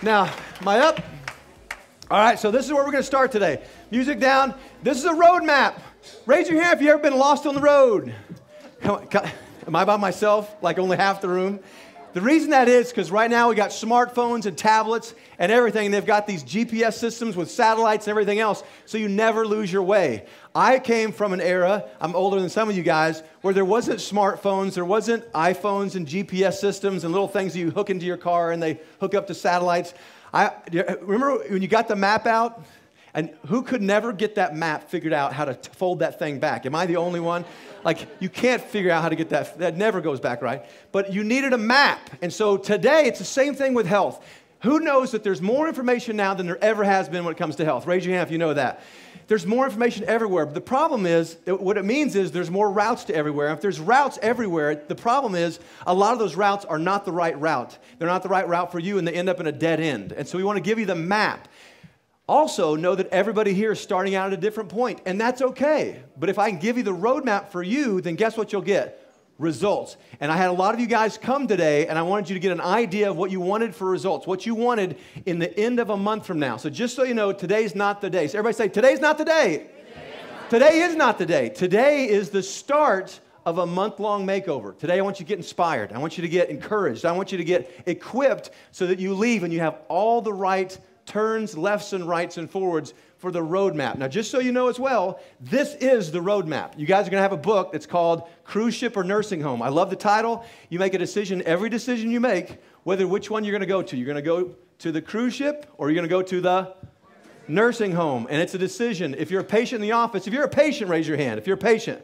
Now, am I up? All right, so this is where we're going to start today. Music down. This is a road map. Raise your hand if you've ever been lost on the road. Come on, am I by myself, like only half the room? The reason that is because right now we got smartphones and tablets and everything. And they've got these GPS systems with satellites and everything else, so you never lose your way. I came from an era, I'm older than some of you guys, where there wasn't smartphones, there wasn't iPhones and GPS systems and little things that you hook into your car and they hook up to satellites. Remember when you got the map out? And who could never get that map figured out how to fold that thing back? Am I the only one? Like, you can't figure out how to get that. That never goes back right. But you needed a map. And so today, it's the same thing with health. Who knows that there's more information now than there ever has been when it comes to health? Raise your hand if you know that. There's more information everywhere. But the problem is, what it means is there's more routes to everywhere. If there's routes everywhere, the problem is a lot of those routes are not the right route. They're not the right route for you, and they end up in a dead end. And so we want to give you the map. Also, know that everybody here is starting out at a different point, and that's okay. But if I can give you the roadmap for you, then guess what you'll get? Results. And I had a lot of you guys come today, and I wanted you to get an idea of what you wanted for results, what you wanted in the end of a month from now. So just so you know, today's not the day. So everybody say, today's not the day. Today is not the day. Today is the start of a month-long makeover. Today I want you to get inspired. I want you to get encouraged. I want you to get equipped so that you leave and you have all the right turns, lefts and rights and forwards for the roadmap. Now, just so you know as well, this is the roadmap. You guys are going to have a book that's called Cruise Ship or Nursing Home. I love the title. You make a decision, every decision you make, whether which one you're going to go to. You're going to go to the cruise ship or you're going to go to the nursing home. And it's a decision. If you're a patient in the office, if you're a patient, raise your hand. If you're a patient,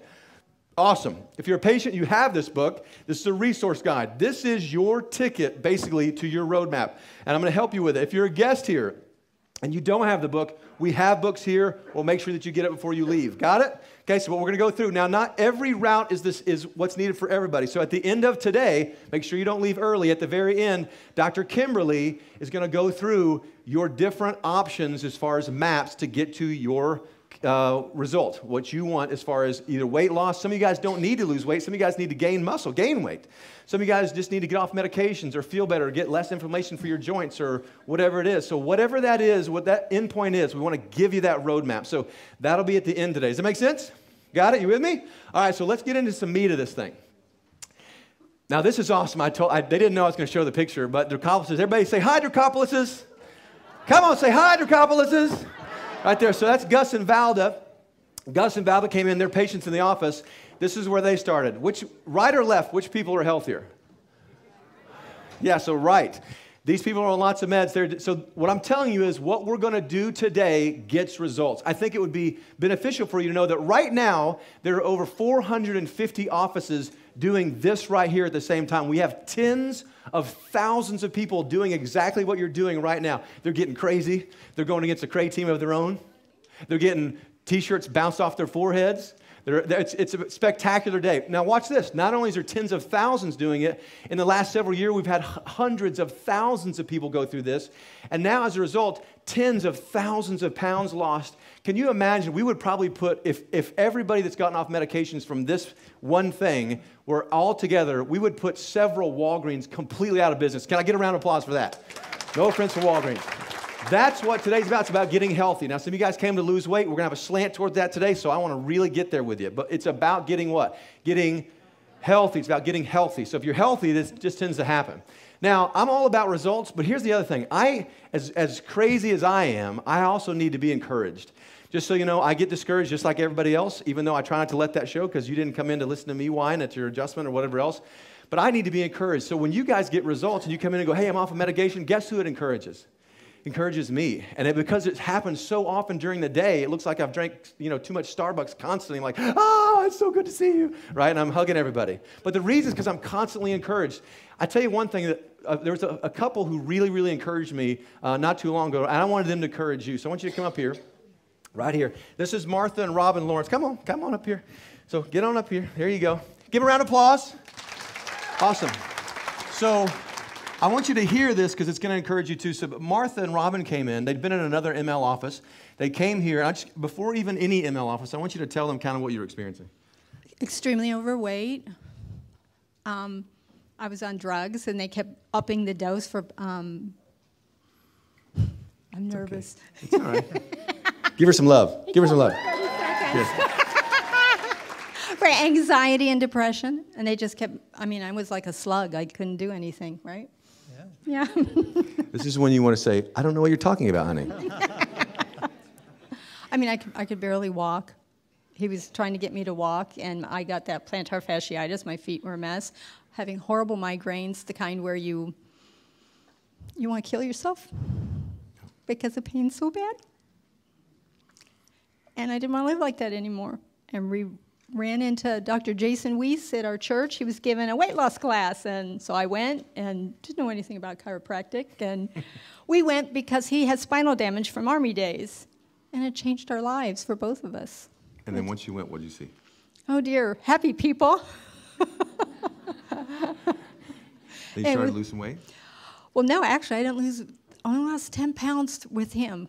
awesome. If you're a patient, you have this book. This is a resource guide. This is your ticket, basically, to your roadmap. And I'm going to help you with it. If you're a guest here and you don't have the book, we have books here. We'll make sure that you get it before you leave. Got it? Okay, so what we're going to go through. Now, not every route is what's needed for everybody. So at the end of today, make sure you don't leave early. At the very end, Dr. Kimberly is going to go through your different options as far as maps to get to your result, what you want as far as either weight loss. Some of you guys don't need to lose weight. Some of you guys need to gain muscle, gain weight. Some of you guys just need to get off medications or feel better or get less inflammation for your joints or whatever it is. So whatever that is, what that end point is, we want to give you that roadmap. So that'll be at the end today. Does that make sense? Got it? You with me? All right, so let's get into some meat of this thing. Now, this is awesome. They didn't know I was going to show the picture, but Dracopoulos, everybody say hi, Dracopoulos. Come on, say hi, Dracopoulos. Right there. So that's Gus and Valda. Gus and Valda came in. They're patients in the office. This is where they started. Right or left, which people are healthier? Yeah, so right. These people are on lots of meds. So what I'm telling you is what we're going to do today gets results. I think it would be beneficial for you to know that right now there are over 450 offices doing this right here at the same time. We have tens of thousands of people doing exactly what you're doing right now. They're getting crazy. They're going against a cray team of their own. They're getting T-shirts bounced off their foreheads. It's a spectacular day. Now watch this. Not only is there tens of thousands doing it, in the last several years we've had hundreds of thousands of people go through this. And now as a result, tens of thousands of pounds lost. Can you imagine, we would probably put, if everybody that's gotten off medications from this one thing were all together, we would put several Walgreens completely out of business. Can I get a round of applause for that? No offense for Walgreens. That's what today's about. It's about getting healthy. Now, some of you guys came to lose weight. We're going to have a slant towards that today, so I want to really get there with you. But it's about getting what? Getting healthy. It's about getting healthy. So if you're healthy, this just tends to happen. Now, I'm all about results, but here's the other thing. As crazy as I am, I also need to be encouraged. Just so you know, I get discouraged just like everybody else, even though I try not to let that show because you didn't come in to listen to me whine at your adjustment or whatever else. But I need to be encouraged. So when you guys get results and you come in and go, hey, I'm off of medication, guess who it encourages? Encourages me. And because it happens so often during the day, it looks like I've drank, too much Starbucks constantly. I'm like, oh, it's so good to see you, right? And I'm hugging everybody. But the reason is because I'm constantly encouraged. I tell you one thing, that there was a couple who really, really encouraged me not too long ago, and I wanted them to encourage you. So I want you to come up here, right here. This is Martha and Robin Lawrence. Come on up here. So get on up here. There you go. Give them a round of applause. Awesome. So I want you to hear this because it's going to encourage you too. So Martha and Robin came in. They'd been in another ML office. They came here. Before even any ML office, I want you to tell them kind of what you're experiencing. Extremely overweight. I was on drugs, and they kept upping the dose for I'm nervous. It's all right. Give her some love. Give her some love. For anxiety and depression. And they just kept, I was like a slug. I couldn't do anything, right? Yeah. This is when you want to say, I don't know what you're talking about, honey. I could barely walk. He was trying to get me to walk, and I got that plantar fasciitis. My feet were a mess. Having horrible migraines, the kind where you want to kill yourself because the pain's so bad. And I didn't want to live like that anymore. And we ran into Dr. Jason Weiss at our church. He was giving a weight loss class, and so I went and didn't know anything about chiropractic. And we went because he had spinal damage from Army days, and it changed our lives for both of us. And then once you went, what did you see? Oh, dear. Happy people. Then you started losing weight? Well, no, actually, I only lost 10 pounds with him.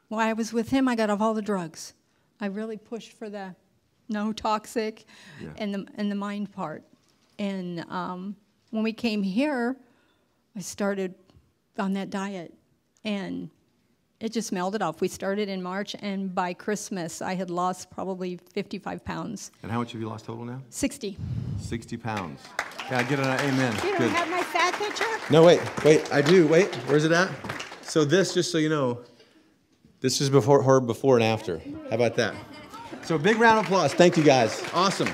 While I was with him, I got off all the drugs. I really pushed for the no toxic and the mind part. And when we came here, I started on that diet, and it just melded off. We started in March, and by Christmas, I had lost probably 55 pounds. And how much have you lost total now? 60. 60 pounds. Yeah, get an amen. You don't have my fat picture? No, wait, I do. Wait, where's it at? So this, just so you know, this is her before and after. How about that? So a big round of applause. Thank you, guys. Awesome.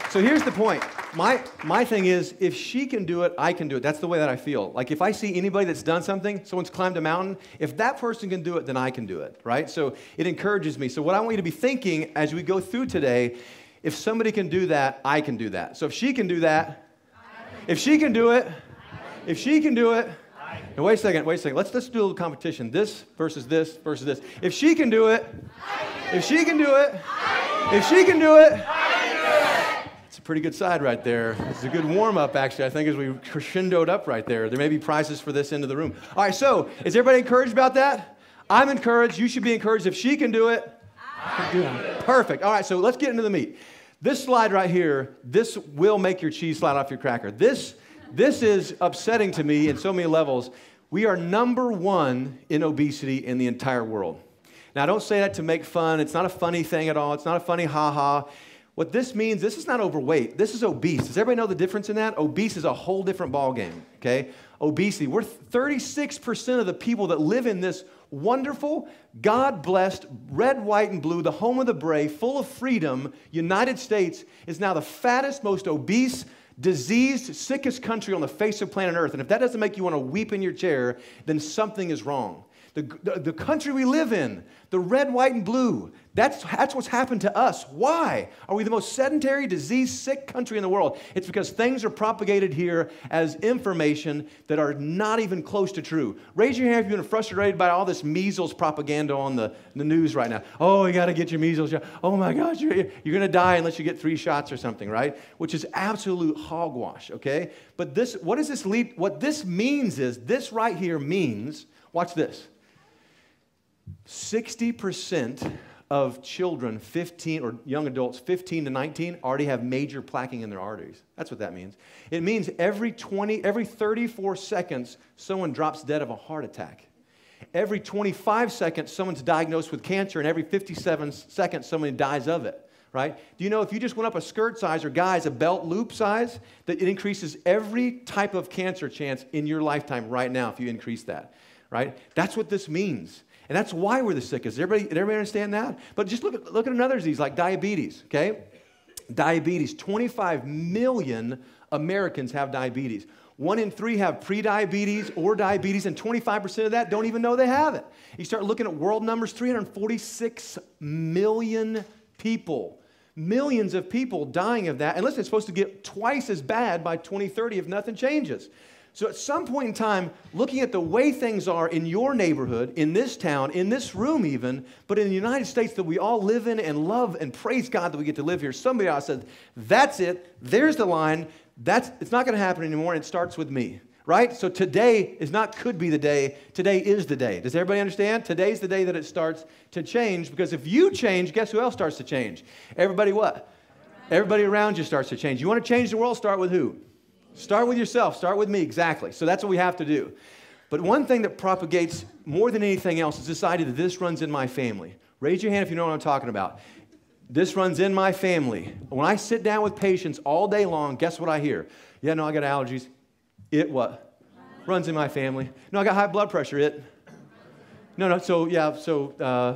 So here's the point. My thing is, if she can do it, I can do it. That's the way that I feel. Like if I see anybody that's done something, someone's climbed a mountain, if that person can do it, then I can do it, right? So it encourages me. So what I want you to be thinking as we go through today, if somebody can do that, I can do that. So if she can do that, if she can do it, if she can do it, and wait a second. Let's do a little competition. This versus this versus this. If she can do it, if she can do it, if she can do it, it's a pretty good side right there. It's a good warm-up, actually, I think, as we crescendoed up right there. There may be prizes for this end of the room. All right, so is everybody encouraged about that? I'm encouraged. You should be encouraged. If she can do it, I can do it. Perfect. All right, so let's get into the meat. This slide right here, this will make your cheese slide off your cracker. This is upsetting to me in so many levels. We are #1 in obesity in the entire world. Now, I don't say that to make fun. It's not a funny thing at all. It's not a funny ha-ha. What this means, this is not overweight. This is obese. Does everybody know the difference in that? Obese is a whole different ballgame, okay? Obesity. We're 36% of the people that live in this wonderful, God-blessed, red, white, and blue, the home of the brave, full of freedom, United States is now the fattest, most obese, diseased, sickest country on the face of planet Earth. And if that doesn't make you want to weep in your chair, then something is wrong. The country we live in, the red, white, and blue, that's what's happened to us. Why are we the most sedentary, diseased, sick country in the world? It's because things are propagated here as information that are not even close to true. Raise your hand if you've been frustrated by all this measles propaganda on the news right now. Oh, you got to get your measles shot. Oh, my gosh, you're going to die unless you get 3 shots or something, right? Which is absolute hogwash, okay? But what does this lead? What this means is, this right here means, watch this. 60% of children, 15 or young adults, 15 to 19, already have major plaquing in their arteries. That's what that means. It means every 34 seconds, someone drops dead of a heart attack. Every 25 seconds, someone's diagnosed with cancer, and every 57 seconds, someone dies of it, right? Do you know if you just went up a skirt size or guys, a belt loop size, that it increases every type of cancer chance in your lifetime right now if you increase that, right? That's what this means. And that's why we're the sickest. Did everybody understand that? But just look at another disease like diabetes, okay? Diabetes. 25 million Americans have diabetes. 1 in 3 have prediabetes or diabetes, and 25% of that don't even know they have it. You start looking at world numbers, 346 million people. Millions of people dying of that. And listen, it's supposed to get twice as bad by 2030 if nothing changes. So at some point in time, looking at the way things are in your neighborhood, in this town, in this room even, but in the United States that we all live in and love and praise God that we get to live here, somebody else said, that's it, there's the line, it's not going to happen anymore, and it starts with me, right? So today could be the day, today is the day. Does everybody understand? Today's the day that it starts to change, because if you change, guess who else starts to change? Everybody what? Everybody around you starts to change. You want to change the world, start with who? Start with yourself. Start with me, exactly. So that's what we have to do. But one thing that propagates more than anything else is this idea that this runs in my family. Raise your hand if you know what I'm talking about. This runs in my family. When I sit down with patients all day long, guess what I hear? Yeah, no, I got allergies. It what? Runs in my family. No, I got high blood pressure. It. No, so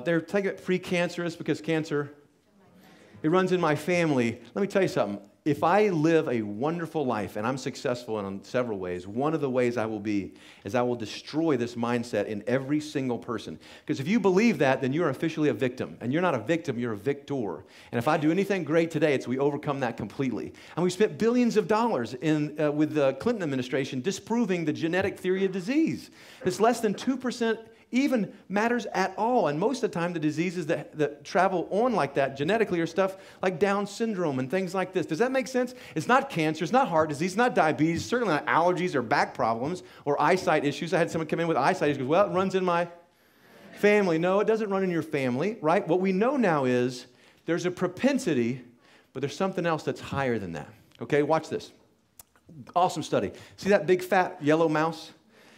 they're taking it precancerous because cancer, it runs in my family. Let me tell you something. If I live a wonderful life and I'm successful in several ways, one of the ways I will be is I will destroy this mindset in every single person. Because if you believe that, then you're officially a victim. And you're not a victim, you're a victor. And if I do anything great today, it's we overcome that completely. And we spent billions of dollars with the Clinton administration disproving the genetic theory of disease. It's less than 2% even matters at all. And most of the time, the diseases that travel on like that genetically are stuff like Down syndrome and things like this. Does that make sense? It's not cancer, it's not heart disease, it's not diabetes, certainly not allergies or back problems or eyesight issues. I had someone come in with eyesight issues. Well, it runs in my family. No, it doesn't run in your family, right? What we know now is there's a propensity, but there's something else that's higher than that. Okay, watch this. Awesome study. See that big fat yellow mouse?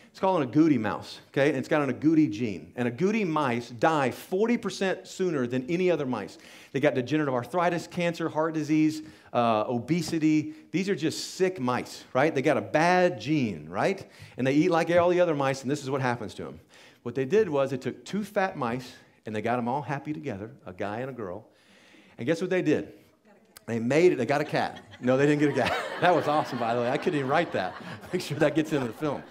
It's called an agouti mouse, okay? And it's got an agouti gene. And agouti mice die 40% sooner than any other mice. They got degenerative arthritis, cancer, heart disease, obesity. These are just sick mice, right? They got a bad gene, right? And they eat like all the other mice, and this is what happens to them. What they did was they took 2 fat mice, and they got them all happy together, a guy and a girl. And guess what they did? They made it. They got a cat. No, they didn't get a cat. That was awesome, by the way. I couldn't even write that. Make sure that gets into the film.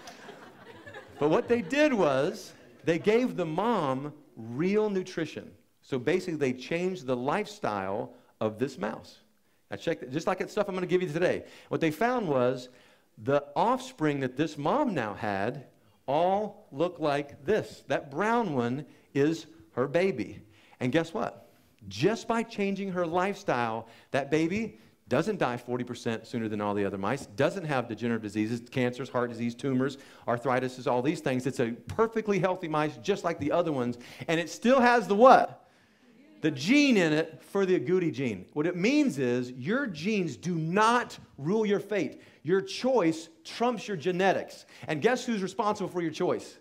But what they did was they gave the mom real nutrition. So basically, they changed the lifestyle of this mouse. Now check that, just like that stuff I'm going to give you today. What they found was the offspring that this mom now had all look like this. That brown one is her baby. And guess what? Just by changing her lifestyle, that baby doesn't die 40% sooner than all the other mice, doesn't have degenerative diseases, cancers, heart disease, tumors, arthritis, all these things. It's a perfectly healthy mice, just like the other ones. And it still has the what? The gene in it for the agouti gene. What it means is your genes do not rule your fate. Your choice trumps your genetics. And guess who's responsible for your choice?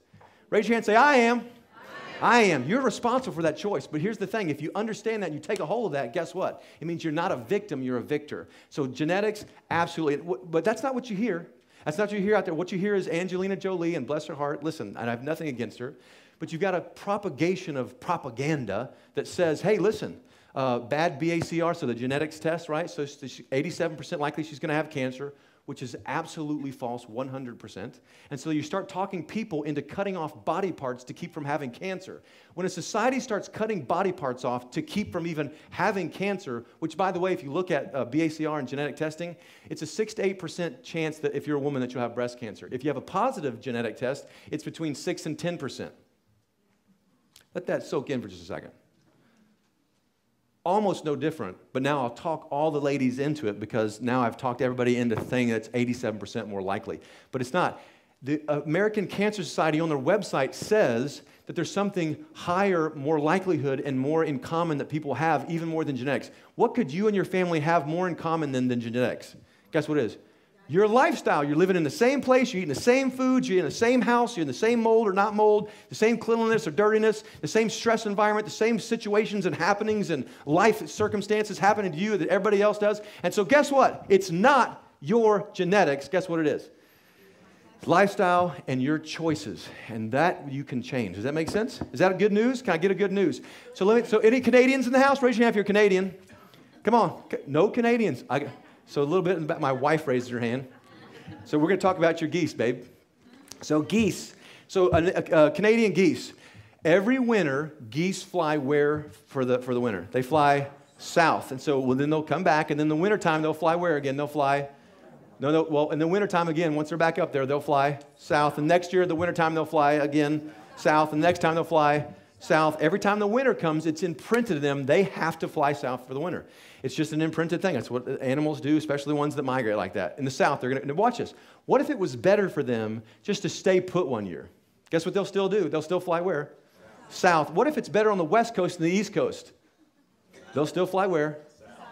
Raise your hand and say, I am. I am. You're responsible for that choice. But here's the thing. If you understand that and you take a hold of that, guess what? It means you're not a victim, you're a victor. So genetics, absolutely. But that's not what you hear. That's not what you hear out there. What you hear is Angelina Jolie, and bless her heart. Listen, and I have nothing against her. But you've got a propagation of propaganda that says, hey, listen, bad BACR, so the genetics test, right? So 87% likely she's going to have cancer, which is absolutely false, 100%. And so you start talking people into cutting off body parts to keep from having cancer. When a society starts cutting body parts off to keep from even having cancer, which, by the way, if you look at BACR and genetic testing, it's a 6 to 8% chance that if you're a woman that you'll have breast cancer. If you have a positive genetic test, it's between 6 and 10%. Let that soak in for just a second. Almost no different, but now I'll talk all the ladies into it because now I've talked everybody into a thing that's 87% more likely. But it's not. The American Cancer Society on their website says that there's something higher, more likelihood, and more in common that people have, even more than genetics. What could you and your family have more in common than genetics? Guess what it is? Your lifestyle. You're living in the same place, you're eating the same food, you're in the same house, you're in the same mold or not mold, the same cleanliness or dirtiness, the same stress environment, the same situations and happenings and life circumstances happening to you that everybody else does. And so guess what? It's not your genetics. Guess what it is? It's lifestyle and your choices. And that you can change. Does that make sense? Is that a good news? Can I get a good news? So any Canadians in the house? Raise your hand if you're Canadian. Come on. No Canadians. So a little bit about my wife raised her hand. So we're going to talk about your geese, babe. So geese. So Canadian geese. Every winter, geese fly where for the winter? They fly south. And so then they'll come back, and then the wintertime they'll fly where again? They'll fly. Well, in the wintertime again, once they're back up there, they'll fly south. And next year, the wintertime, they'll fly again south. And next time they'll fly south. Every time the winter comes, it's imprinted in them. They have to fly south for the winter. It's just an imprinted thing. That's what animals do, especially the ones that migrate like that. In the south, they're going to, watch this. What if it was better for them just to stay put one year? Guess what they'll still do? They'll still fly where? South. What if it's better on the west coast than the east coast? They'll still fly where?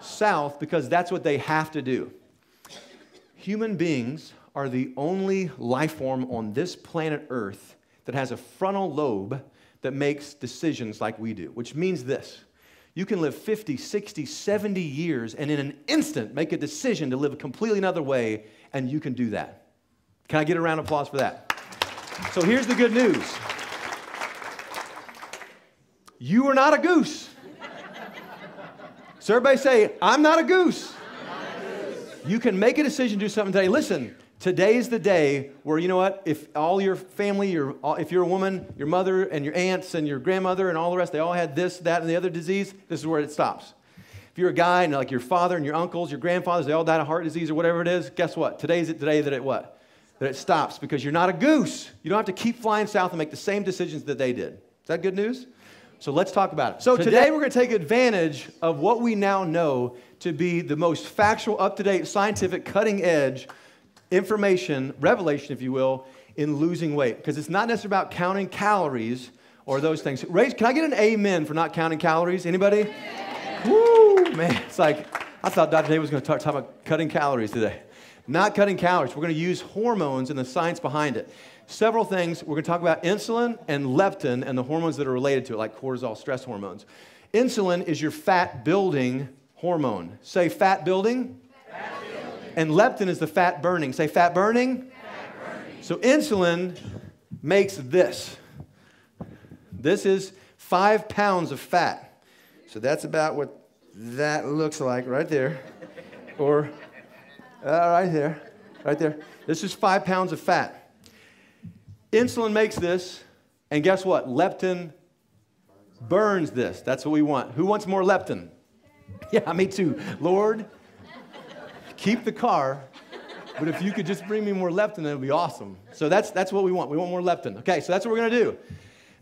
South, because that's what they have to do. Human beings are the only life form on this planet Earth that has a frontal lobe that makes decisions like we do, which means this. You can live 50, 60, 70 years and in an instant make a decision to live a completely another way, and you can do that. Can I get a round of applause for that? So here's the good news. You are not a goose. So everybody say, I'm not a goose. You can make a decision to do something today. Listen, today is the day where, you know what, if all your family, if you're a woman, your mother and your aunts and your grandmother and all the rest, they all had this, that, and the other disease, this is where it stops. If you're a guy and like your father and your uncles, your grandfathers, they all died of heart disease or whatever it is, guess what? Today's the day that it what? That it stops, because you're not a goose. You don't have to keep flying south and make the same decisions that they did. Is that good news? So let's talk about it. So today we're going to take advantage of what we now know to be the most factual, up-to-date, scientific, cutting-edge information, revelation, if you will, in losing weight. Because it's not necessarily about counting calories or those things. Can I get an amen for not counting calories? Anybody? Yeah. Woo, man. It's like, I thought Dr. Dave was going to talk about cutting calories today. Not cutting calories. We're going to use hormones and the science behind it. Several things. We're going to talk about insulin and leptin and the hormones that are related to it, like cortisol, stress hormones. Insulin is your fat-building hormone. Say fat building. Fat building. And leptin is the fat burning. Say fat burning. Fat burning. So insulin makes this. This is 5 pounds of fat. So that's about what that looks like right there. Or right there. Right there. This is 5 pounds of fat. Insulin makes this, and guess what? Leptin burns this. That's what we want. Who wants more leptin? Yeah, me too. Lord, keep the car, but if you could just bring me more leptin, it would be awesome. So that's what we want. We want more leptin. Okay, so that's what we're going to do.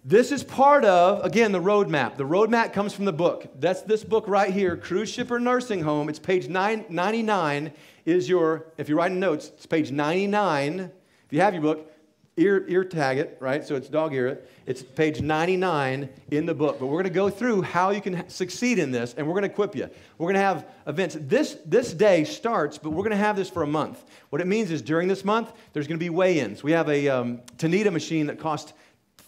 This is part of, again, the roadmap. The roadmap comes from the book. That's this book right here, Cruise Shipper Nursing Home. It's page 99 is your, if you're writing notes, it's page 99. If you have your book, ear tag it, right? So it's dog ear it. It's page 99 in the book. But we're going to go through how you can succeed in this, and we're going to equip you. We're going to have events. This day starts, but we're going to have this for a month. What it means is during this month, there's going to be weigh-ins. We have a Tanita machine that costs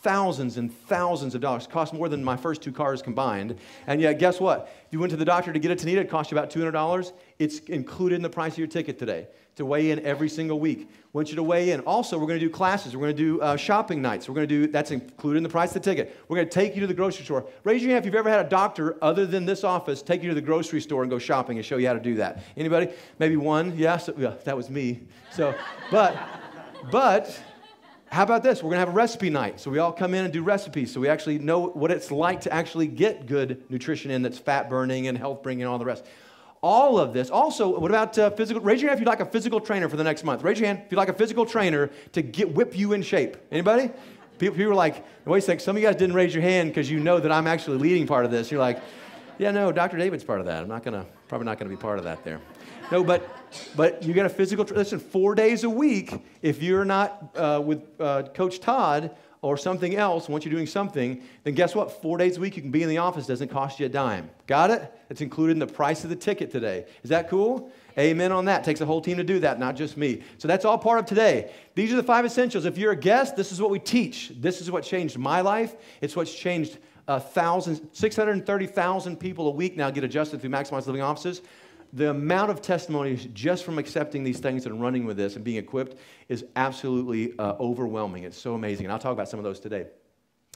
thousands and thousands of dollars. It costs more than my first 2 cars combined. And yet, guess what? If you went to the doctor to get a Tanita, it cost you about $200. It's included in the price of your ticket today to weigh in every single week. I want you to weigh in. Also, we're going to do classes. We're going to do shopping nights. We're going to do, that's included in the price of the ticket. We're going to take you to the grocery store. Raise your hand if you've ever had a doctor other than this office take you to the grocery store and go shopping and show you how to do that. Anybody? Maybe one? Yes? Yeah, that was me. So, but how about this? We're going to have a recipe night. So we all come in and do recipes. So we actually know what it's like to actually get good nutrition in that's fat burning and health bringing and all the rest. All of this. Also, what about physical? Raise your hand if you'd like a physical trainer for the next month. Raise your hand if you'd like a physical trainer to whip you in shape. Anybody? People are like, wait a second, some of you guys didn't raise your hand because you know that I'm actually leading part of this. You're like, yeah, no, Dr. David's part of that. I'm probably not going to be part of that there. No, but you get a physical, listen, 4 days a week, if you're not with Coach Todd or something else, once you're doing something, then guess what? 4 days a week you can be in the office. Doesn't cost you a dime. Got it? It's included in the price of the ticket today. Is that cool? Amen on that. Takes a whole team to do that, not just me. So that's all part of today. These are the 5 essentials. If you're a guest, this is what we teach. This is what changed my life. It's what's changed 630,000 people a week now get adjusted through Maximize Living offices. The amount of testimonies just from accepting these things and running with this and being equipped is absolutely overwhelming. It's so amazing. And I'll talk about some of those today.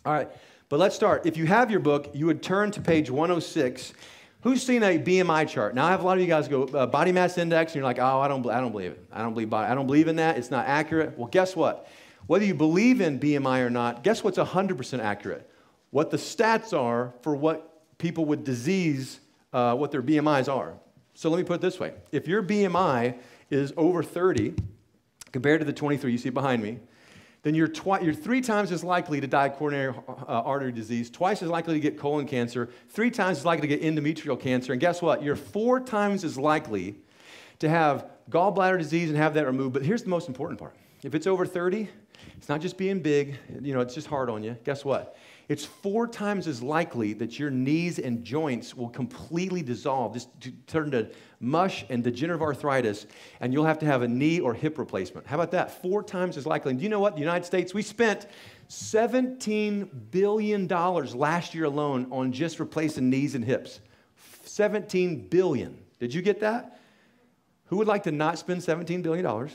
All right, but let's start. If you have your book, you would turn to page 106. Who's seen a BMI chart? Now, I have a lot of you guys go, body mass index, and you're like, oh, I don't believe it. I don't believe in that. It's not accurate. Well, guess what? Whether you believe in BMI or not, guess what's 100% accurate? What the stats are for what people with disease, what their BMIs are. So let me put it this way. If your BMI is over 30, compared to the 23 you see behind me, then you're 3 times as likely to die of coronary artery disease, twice as likely to get colon cancer, 3 times as likely to get endometrial cancer, and guess what? You're 4 times as likely to have gallbladder disease and have that removed. But here's the most important part. If it's over 30, it's not just being big, it's just hard on you. Guess what? it's 4 times as likely that your knees and joints will completely dissolve, just turn to mush and degenerative arthritis, and you'll have to have a knee or hip replacement. How about that? 4 times as likely. And do you know what? The United States, we spent $17 billion last year alone on just replacing knees and hips. $17 billion. Did you get that? Who would like to not spend $17 billion?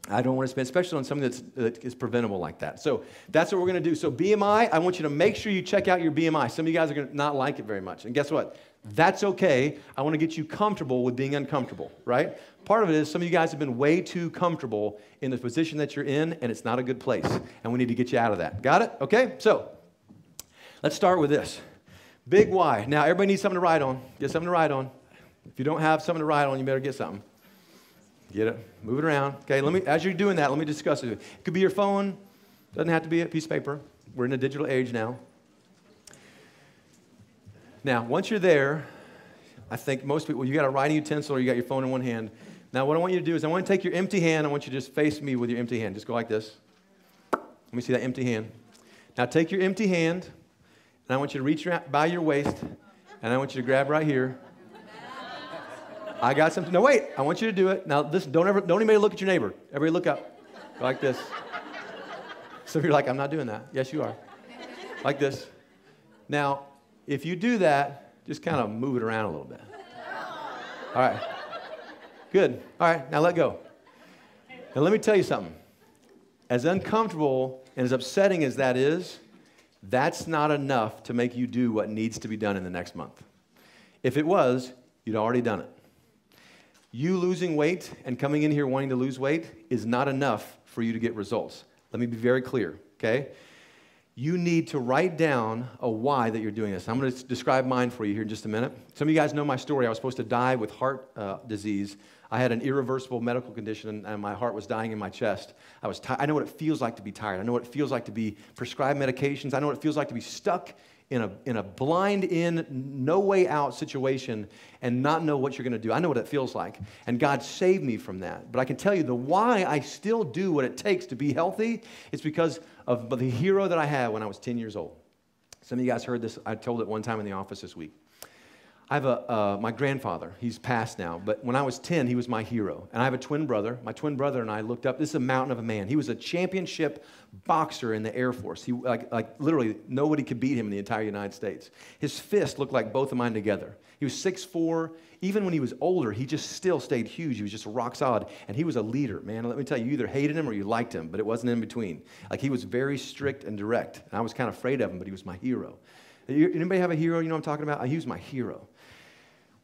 I don't want to spend, especially on something that is preventable like that. So that's what we're going to do. So BMI, I want you to make sure you check out your BMI. Some of you guys are going to not like it very much. And guess what? That's okay. I want to get you comfortable with being uncomfortable, right? Part of it is some of you guys have been way too comfortable in the position that you're in, and it's not a good place. And we need to get you out of that. Got it? Okay? So let's start with this. Big Y. Now, everybody needs something to write on. Get something to write on. If you don't have something to write on, you better get something. Get it, move it around. Okay, as you're doing that, let me discuss it. It could be your phone, doesn't have to be a piece of paper. We're in a digital age now. Now, once you're there, I think most people, you got a writing utensil or you got your phone in one hand. Now, what I want you to do is I want to take your empty hand, I want you to just face me with your empty hand. Just go like this. Let me see that empty hand. Now, take your empty hand, and I want you to reach by your waist, and I want you to grab right here. I got something. No, wait. I want you to do it. Now, listen, don't anybody look at your neighbor. Everybody look up. Go like this. Some of you are like, I'm not doing that. Yes, you are. Like this. Now, if you do that, just kind of move it around a little bit. All right. Good. All right. Now let go. Now, let me tell you something. As uncomfortable and as upsetting as that is, that's not enough to make you do what needs to be done in the next month. If it was, you'd already done it. You losing weight and coming in here wanting to lose weight is not enough for you to get results. Let me be very clear, okay? You need to write down a why that you're doing this. I'm going to describe mine for you here in just a minute. Some of you guys know my story. I was supposed to die with heart disease. I had an irreversible medical condition, and my heart was dying in my chest. I know what it feels like to be tired. I know what it feels like to be prescribed medications. I know what it feels like to be stuck in a blind-in, no-way-out situation and not know what you're going to do. I know what it feels like, and God saved me from that. But I can tell you the why I still do what it takes to be healthy is because of the hero that I had when I was 10 years old. Some of you guys heard this. I told it one time in the office this week. I have my grandfather. He's passed now, but when I was 10, he was my hero. And I have a twin brother. My twin brother and I looked up. This is a mountain of a man. He was a championship boxer in the Air Force. He like literally nobody could beat him in the entire United States. His fist looked like both of mine together. He was 6'4". Even when he was older, he just still stayed huge. He was just rock solid, and he was a leader, man. Let me tell you, you either hated him or you liked him, but it wasn't in between. Like, he was very strict and direct, and I was kind of afraid of him, but he was my hero. Anybody have a hero? You know what I'm talking about? He was my hero.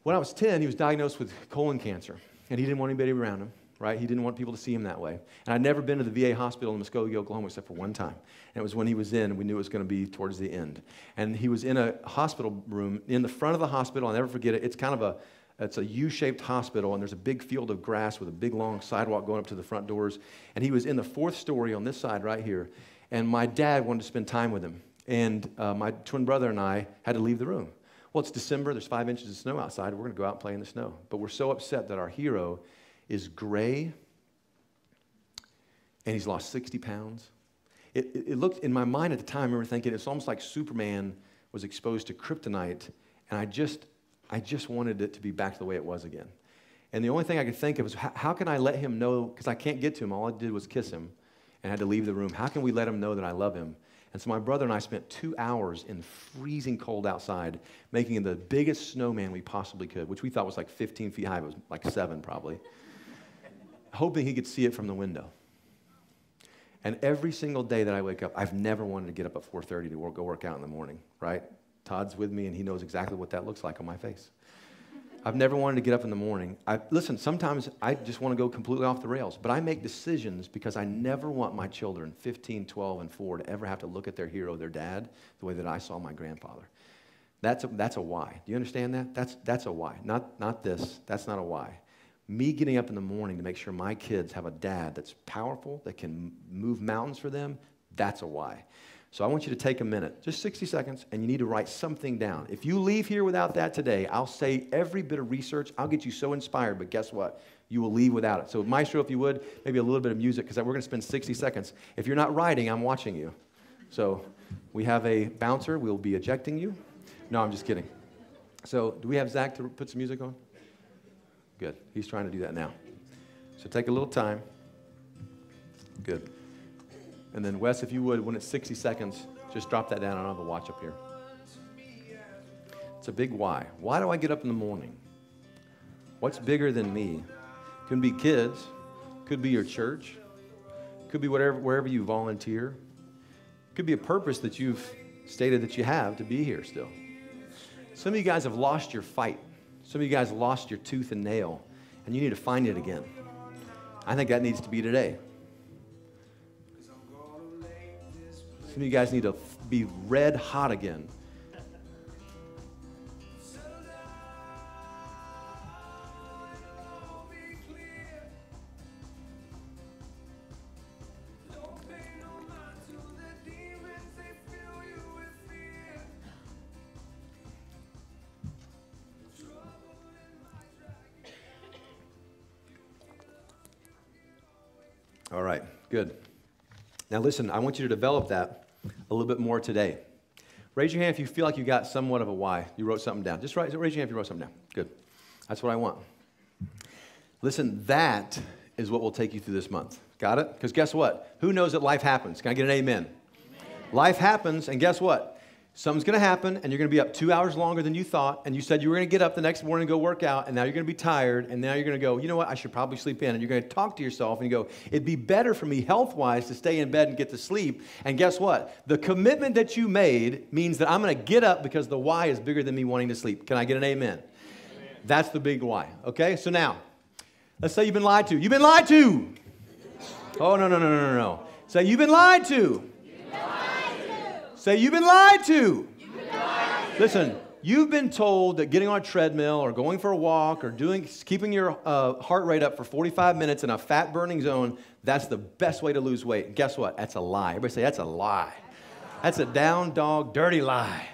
When I was 10, he was diagnosed with colon cancer, and he didn't want anybody around him, right? He didn't want people to see him that way. And I'd never been to the VA hospital in Muskogee, Oklahoma, except for one time. And it was when he was in, we knew it was going to be towards the end. And he was in a hospital room in the front of the hospital. I'll never forget it. It's kind of it's a U-shaped hospital, and there's a big field of grass with a big, long sidewalk going up to the front doors. And he was in the 4th story on this side right here. And my dad wanted to spend time with him. And my twin brother and I had to leave the room. Well, it's December, there's 5 inches of snow outside, we're going to go out and play in the snow. But we're so upset that our hero is gray, and he's lost 60 pounds. It looked, in my mind at the time, I remember thinking, it's almost like Superman was exposed to kryptonite, and I just wanted it to be back to the way it was again. And the only thing I could think of was, how can I let him know, because I can't get to him, all I did was kiss him, and I had to leave the room. How can we let him know that I love him? And so my brother and I spent 2 hours in freezing cold outside making him the biggest snowman we possibly could, which we thought was like 15 feet high. It was like 7 probably, hoping he could see it from the window. And every single day that I wake up, I've never wanted to get up at 4:30 to go work out in the morning, right? Todd's with me, and he knows exactly what that looks like on my face. I've never wanted to get up in the morning. Listen, sometimes I just want to go completely off the rails, but I make decisions because I never want my children, 15, 12, and 4, to ever have to look at their hero, their dad, the way that I saw my grandfather. That's a why. Do you understand that? That's a why. Not this. That's not a why. Me getting up in the morning to make sure my kids have a dad that's powerful, that can move mountains for them, that's a why. So I want you to take a minute, just 60 seconds, and you need to write something down. If you leave here without that today, I'll say every bit of research. I'll get you so inspired, but guess what? You will leave without it. So Maestro, if you would, maybe a little bit of music, because we're going to spend 60 seconds. If you're not writing, I'm watching you. So we have a bouncer. We'll be ejecting you. No, I'm just kidding. So do we have Zach to put some music on? Good. He's trying to do that now. So take a little time. Good. And then, Wes, if you would, when it's 60 seconds, just drop that down. I don't have a watch up here. It's a big why. Why do I get up in the morning? What's bigger than me? Could be kids. Could be your church. Could be wherever you volunteer. Could be a purpose that you've stated that you have to be here still. Some of you guys have lost your fight. Some of you guys lost your tooth and nail, and you need to find it again. I think that needs to be today. Some of you guys need to be red hot again. All right, good. Now listen, I want you to develop that a little bit more today. Raise your hand if you feel like you got somewhat of a why. You wrote something down. Just raise your hand if you wrote something down. Good. That's what I want. Listen, that is what will take you through this month. Got it? Because guess what? Who knows that life happens? Can I get an amen? Life happens, and guess what? Something's going to happen, and you're going to be up 2 hours longer than you thought, and you said you were going to get up the next morning and go work out, and now you're going to be tired, and now you're going to go, you know what, I should probably sleep in, and you're going to talk to yourself, and you go, it'd be better for me health-wise to stay in bed and get to sleep, and guess what? The commitment that you made means that I'm going to get up because the why is bigger than me wanting to sleep. Can I get an amen? Amen. That's the big why, okay? So now, let's say you've been lied to. You've been lied to! Oh, no. Say, you've been lied to. Say, you've been lied to. Listen, you've been told that getting on a treadmill or going for a walk or keeping your heart rate up for 45 minutes in a fat-burning zone, that's the best way to lose weight. And guess what? That's a lie. Everybody say, that's a lie. That's a down dog, dirty lie.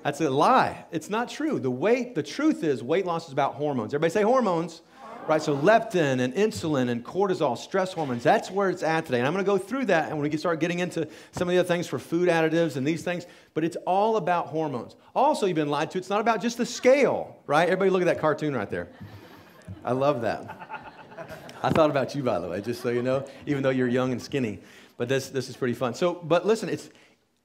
That's a lie. It's not true. The truth is weight loss is about hormones. Everybody say hormones. Right, so leptin and insulin and cortisol, stress hormones, that's where it's at today. And I'm going to go through that and when we start getting into some of the other things for food additives and these things, but it's all about hormones. Also, you've been lied to. It's not about just the scale, right? Everybody look at that cartoon right there. I love that. I thought about you, by the way, just so you know, even though you're young and skinny. But this is pretty fun. But listen,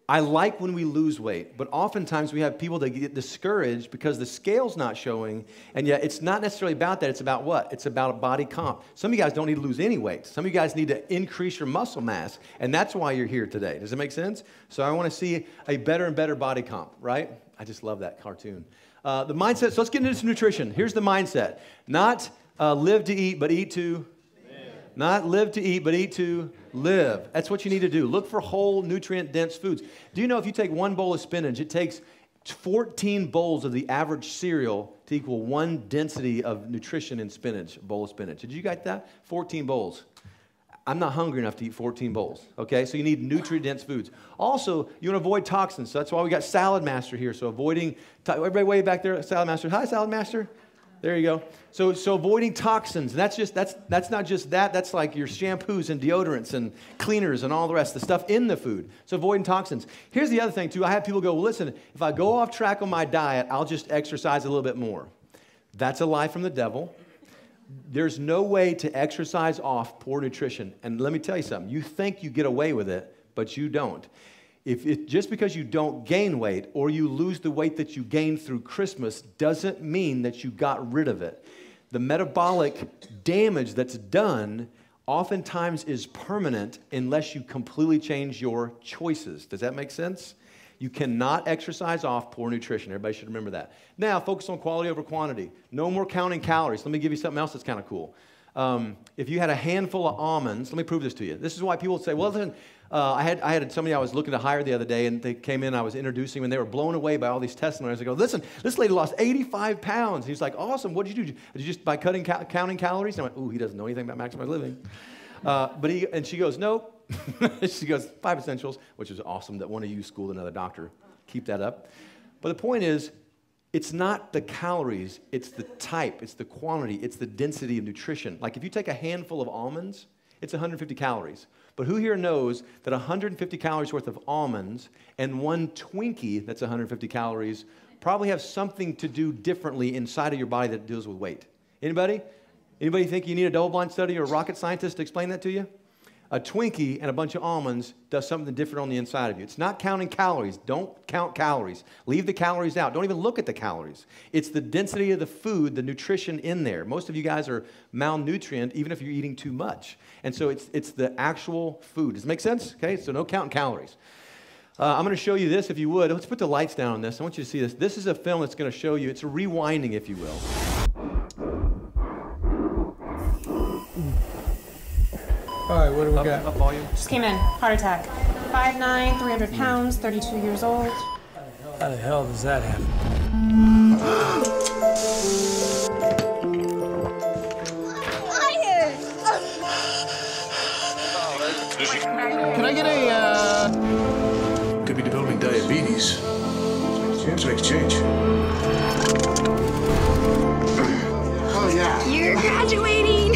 I like when we lose weight, but oftentimes we have people that get discouraged because the scale's not showing, and yet it's not necessarily about that. It's about what? It's about a body comp. Some of you guys don't need to lose any weight. Some of you guys need to increase your muscle mass, and that's why you're here today. Does that make sense? So I want to see a better and better body comp, right? I just love that cartoon. The mindset, so let's get into some nutrition. Here's the mindset. Not live to eat, but eat to live. Not live to eat, but eat to live. That's what you need to do. Look for whole, nutrient-dense foods. Do you know if you take one bowl of spinach, it takes 14 bowls of the average cereal to equal one density of nutrition in spinach, a bowl of spinach. Did you get that? 14 bowls. I'm not hungry enough to eat 14 bowls, okay? So you need nutrient-dense foods. Also, you want to avoid toxins. So that's why we got Salad Master here. So avoiding, everybody way back there, Salad Master. Hi, Salad Master. There you go. So avoiding toxins. That's not just that. That's like your shampoos and deodorants and cleaners and all the rest, the stuff in the food. So avoiding toxins. Here's the other thing too. I have people go, well, listen, if I go off track on my diet, I'll just exercise a little bit more. That's a lie from the devil. There's no way to exercise off poor nutrition. And let me tell you something. You think you get away with it, but you don't. Just because you don't gain weight or you lose the weight that you gained through Christmas doesn't mean that you got rid of it. The metabolic damage that's done oftentimes is permanent unless you completely change your choices. Does that make sense? You cannot exercise off poor nutrition. Everybody should remember that. Now, focus on quality over quantity. No more counting calories. Let me give you something else that's kind of cool. If you had a handful of almonds, let me prove this to you. This is why people say, well, listen, I had somebody I was looking to hire the other day, and they came in, I was introducing them, and they were blown away by all these testimonies. I go, listen, this lady lost 85 pounds. He's like, awesome, what did you do? Did you just by counting calories? And I went, ooh, he doesn't know anything about maximized living. And she goes, nope. She goes, 5 essentials, which is awesome that one of you schooled another doctor. Keep that up. But the point is, it's not the calories, it's the type, it's the quantity, it's the density of nutrition. Like if you take a handful of almonds it's 150 calories. But who here knows that 150 calories worth of almonds and one Twinkie that's 150 calories probably have something to do differently inside of your body that deals with weight? Anybody? Anybody think you need a double-blind study or a rocket scientist to explain that to you? A Twinkie and a bunch of almonds does something different on the inside of you. It's not counting calories. Don't count calories. Leave the calories out. Don't even look at the calories. It's the density of the food, the nutrition in there. Most of you guys are malnutrient, even if you're eating too much. And so it's the actual food. Does it make sense? Okay, so no counting calories. I'm going to show you this, if you would. Let's put the lights down on this. I want you to see this. This is a film that's going to show you. It's a rewinding, if you will. All right, what do we got? Up volume. Just came in. Heart attack. 5'9", 300 pounds, 32 years old. How the hell does that happen? Can I get a, Could be developing diabetes. Chance to make a change. Oh, yeah. You're graduating!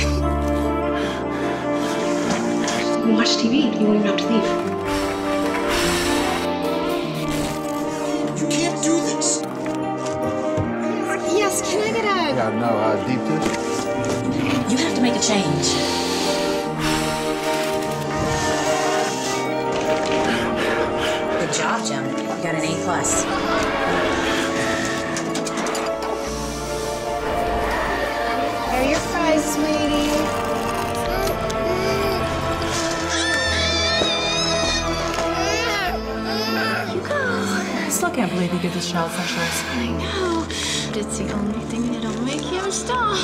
Watch TV. You won't even have to leave. You can't do this. Yes, can I get a... Yeah, no, deep dish. You have to make a change. Good job, Jim. You got an A+. Here are your fries, sweetie. I still can't believe you give this child essentials. I know. But it's the only thing that'll make him stop.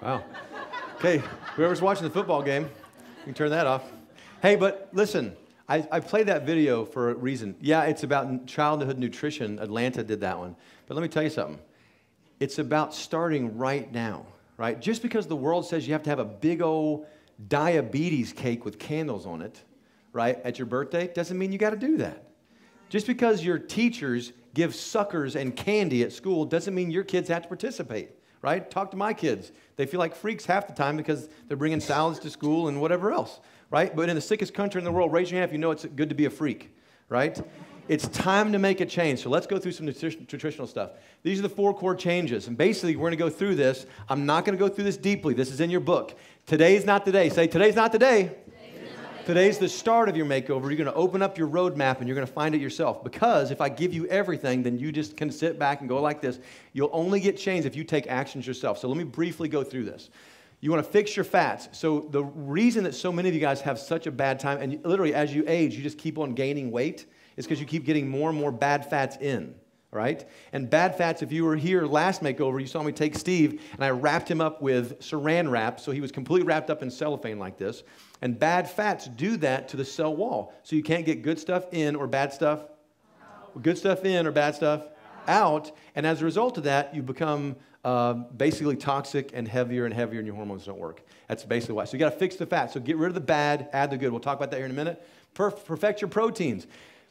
Wow. Okay, whoever's watching the football game, you can turn that off. Hey, but listen, I played that video for a reason. Yeah, it's about childhood nutrition. Atlanta did that one. But let me tell you something. It's about starting right now, right? Just because the world says you have to have a big old diabetes cake with candles on it, right, at your birthday, doesn't mean you got to do that. Just because your teachers give suckers and candy at school doesn't mean your kids have to participate. Right? Talk to my kids. They feel like freaks half the time because they're bringing salads to school and whatever else, right? But in the sickest country in the world, raise your hand if you know it's good to be a freak, right? It's time to make a change. So let's go through some nutritional stuff. These are the 4 core changes. And basically, we're going to go through this. I'm not going to go through this deeply. This is in your book. Today's not the day. Say, today's not the day. Today's the start of your makeover. You're going to open up your roadmap and you're going to find it yourself. Because if I give you everything, then you just can sit back and go like this. You'll only get changed if you take actions yourself. So let me briefly go through this. You want to fix your fats. So the reason that so many of you guys have such a bad time, and literally as you age, you just keep on gaining weight, is because you keep getting more and more bad fats in. Right? And bad fats, if you were here last makeover, you saw me take Steve, and I wrapped him up with saran wrap, so he was completely wrapped up in cellophane like this. And bad fats do that to the cell wall. So you can't get good stuff in or bad stuff out. Good stuff in or bad stuff out. And as a result of that, you become basically toxic and heavier, and your hormones don't work. That's basically why. So you got to fix the fat. So get rid of the bad, add the good. We'll talk about that here in a minute. Perfect your proteins.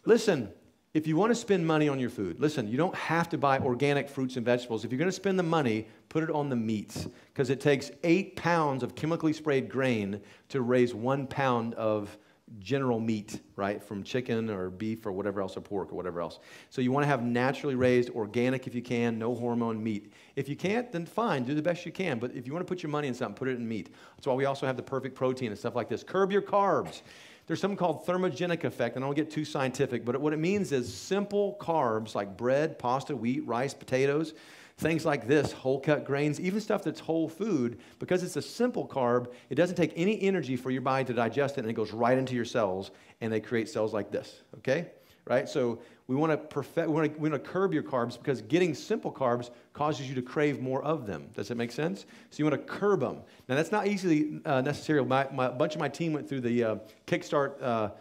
Listen. If you want to spend money on your food, listen, you don't have to buy organic fruits and vegetables. If you're going to spend the money, put it on the meats, because it takes 8 pounds of chemically sprayed grain to raise 1 pound of general meat, right, from chicken or beef or whatever else, or pork or whatever else. So you want to have naturally raised, organic if you can, no hormone meat. If you can't, then fine, do the best you can. But if you want to put your money in something, put it in meat. That's why we also have the perfect protein and stuff like this. Curb your carbs. There's something called thermogenic effect, and I don't get too scientific, but what it means is simple carbs like bread, pasta, wheat, rice, potatoes, things like this, whole cut grains, even stuff that's whole food, because it's a simple carb, it doesn't take any energy for your body to digest it, and it goes right into your cells, and they create cells like this, okay? Right? So we want to curb your carbs because getting simple carbs causes you to crave more of them. Does that make sense? So you want to curb them. Now, that's not easily necessary. A bunch of my team went through the Kickstart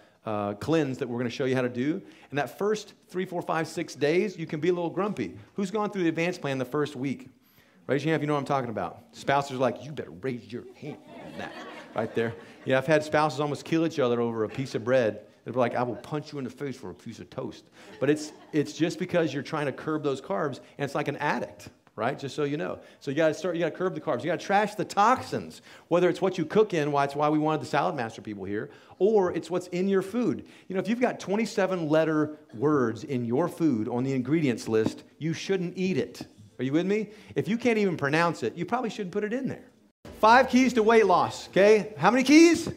cleanse that we're going to show you how to do. And that first 3, 4, 5, 6 days, you can be a little grumpy. Who's gone through the advanced plan the first week? Raise your hand if you know what I'm talking about. Spouses are like, you better raise your hand on that right there. Yeah, I've had spouses almost kill each other over a piece of bread. They're like, I will punch you in the face for a piece of toast. But it's just because you're trying to curb those carbs, and it's like an addict, right? Just so you know. So you got to curb the carbs. You got to trash the toxins, whether it's what you cook in, it's why we wanted the Salad Master people here, or it's what's in your food. You know, if you've got 27-letter words in your food on the ingredients list, you shouldn't eat it. Are you with me? If you can't even pronounce it, you probably shouldn't put it in there. 5 keys to weight loss, okay? How many keys?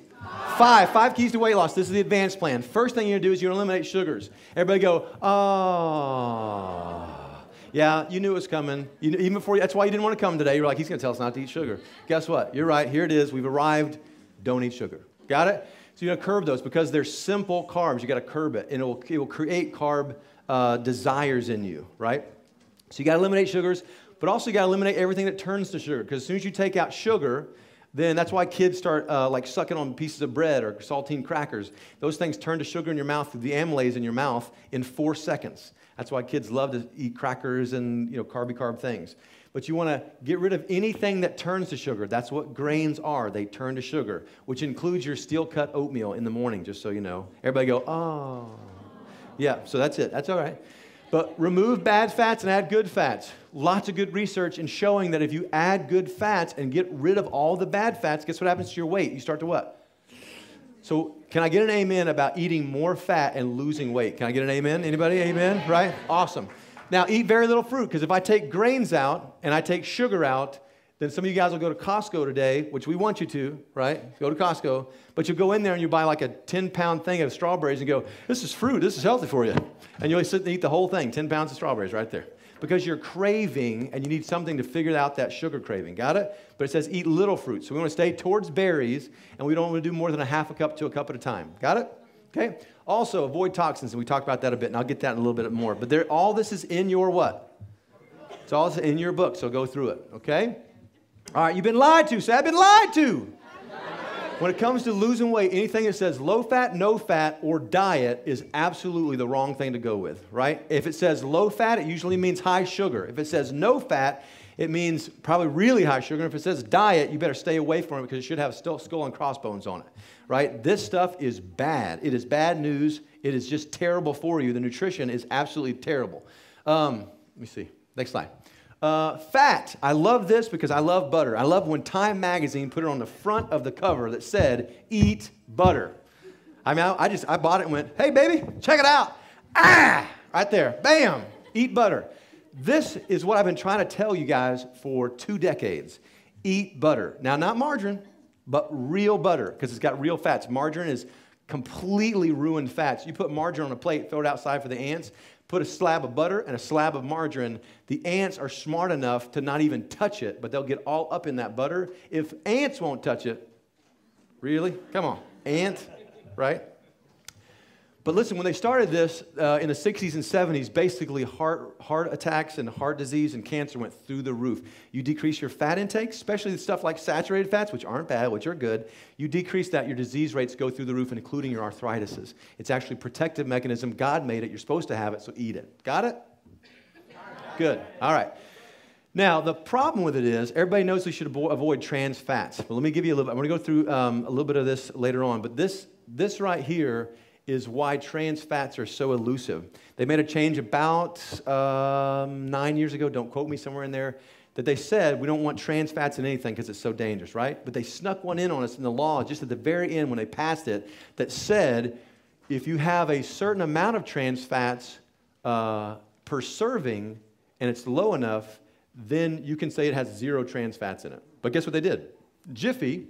5 keys to weight loss. This is the advanced plan. First thing you're going to do is you're going to eliminate sugars. Everybody go, oh. Yeah, you knew it was coming. Even before, that's why you didn't want to come today. You were like, he's going to tell us not to eat sugar. Guess what? You're right. Here it is. We've arrived. Don't eat sugar. Got it? So you're going to curb those because they're simple carbs. You got to curb it, and it will create carb desires in you, right? So you got to eliminate sugars, but also you got to eliminate everything that turns to sugar. Because as soon as you take out sugar, then that's why kids start like sucking on pieces of bread or saltine crackers. Those things turn to sugar in your mouth through the amylase in your mouth in 4 seconds. That's why kids love to eat crackers and carb things. But you want to get rid of anything that turns to sugar. That's what grains are. They turn to sugar, which includes your steel-cut oatmeal in the morning, just so you know. Everybody go, oh. Yeah, so that's it. That's all right. But remove bad fats and add good fats. Lots of good research in showing that if you add good fats and get rid of all the bad fats, guess what happens to your weight? You start to what? So can I get an amen about eating more fat and losing weight? Can I get an amen? Anybody? Amen? Right? Awesome. Now, eat very little fruit, because if I take grains out and I take sugar out, then some of you guys will go to Costco today, which we want you to, right? Go to Costco. But you'll go in there and you buy like a 10-pound thing of strawberries and go, this is fruit. This is healthy for you. And you'll sit and eat the whole thing, 10 pounds of strawberries right there. Because you're craving and you need something to figure out that sugar craving. Got it? But it says eat little fruit. So we want to stay towards berries, and we don't want to do more than a half a cup to a cup at a time. Got it? Okay? Also, avoid toxins, and we talked about that a bit, and I'll get that in a little bit more. But all this is in your what? It's all in your book, so go through it. Okay? All right, you've been lied to. Say, I've been lied to. When it comes to losing weight, anything that says low fat, no fat, or diet is absolutely the wrong thing to go with, right? If it says low fat, it usually means high sugar. If it says no fat, it means probably really high sugar. And if it says diet, you better stay away from it because it should have skull and crossbones on it, right? This stuff is bad. It is bad news. It is just terrible for you. The nutrition is absolutely terrible. Let me see. Next slide. Fat. I love this because I love butter. I love when Time Magazine put it on the front of the cover that said, eat butter. I mean, I bought it and went, hey, baby, check it out. Ah, right there. Bam, eat butter. This is what I've been trying to tell you guys for 2 decades. Eat butter. Now, not margarine, but real butter because it's got real fats. Margarine is completely ruined fats. You put margarine on a plate, throw it outside for the ants. Put a slab of butter and a slab of margarine. The ants are smart enough to not even touch it, but they'll get all up in that butter. If ants won't touch it, really? Come on, ant, right? But listen, when they started this in the 60s and 70s, basically heart attacks and heart disease and cancer went through the roof. You decrease your fat intake, especially stuff like saturated fats, which aren't bad, which are good. You decrease that, your disease rates go through the roof, including your arthritises. It's actually a protective mechanism. God made it. You're supposed to have it, so eat it. Got it? Good. All right. Now, the problem with it is everybody knows we should avoid trans fats. But let me give you a little bit. I'm going to go through a little bit of this later on. But this right here is why trans fats are so elusive. They made a change about 9 years ago, don't quote me, somewhere in there, that they said we don't want trans fats in anything because it's so dangerous, right? But they snuck one in on us in the law just at the very end when they passed it that said if you have a certain amount of trans fats per serving and it's low enough, then you can say it has 0 trans fats in it. But guess what they did? Jiffy,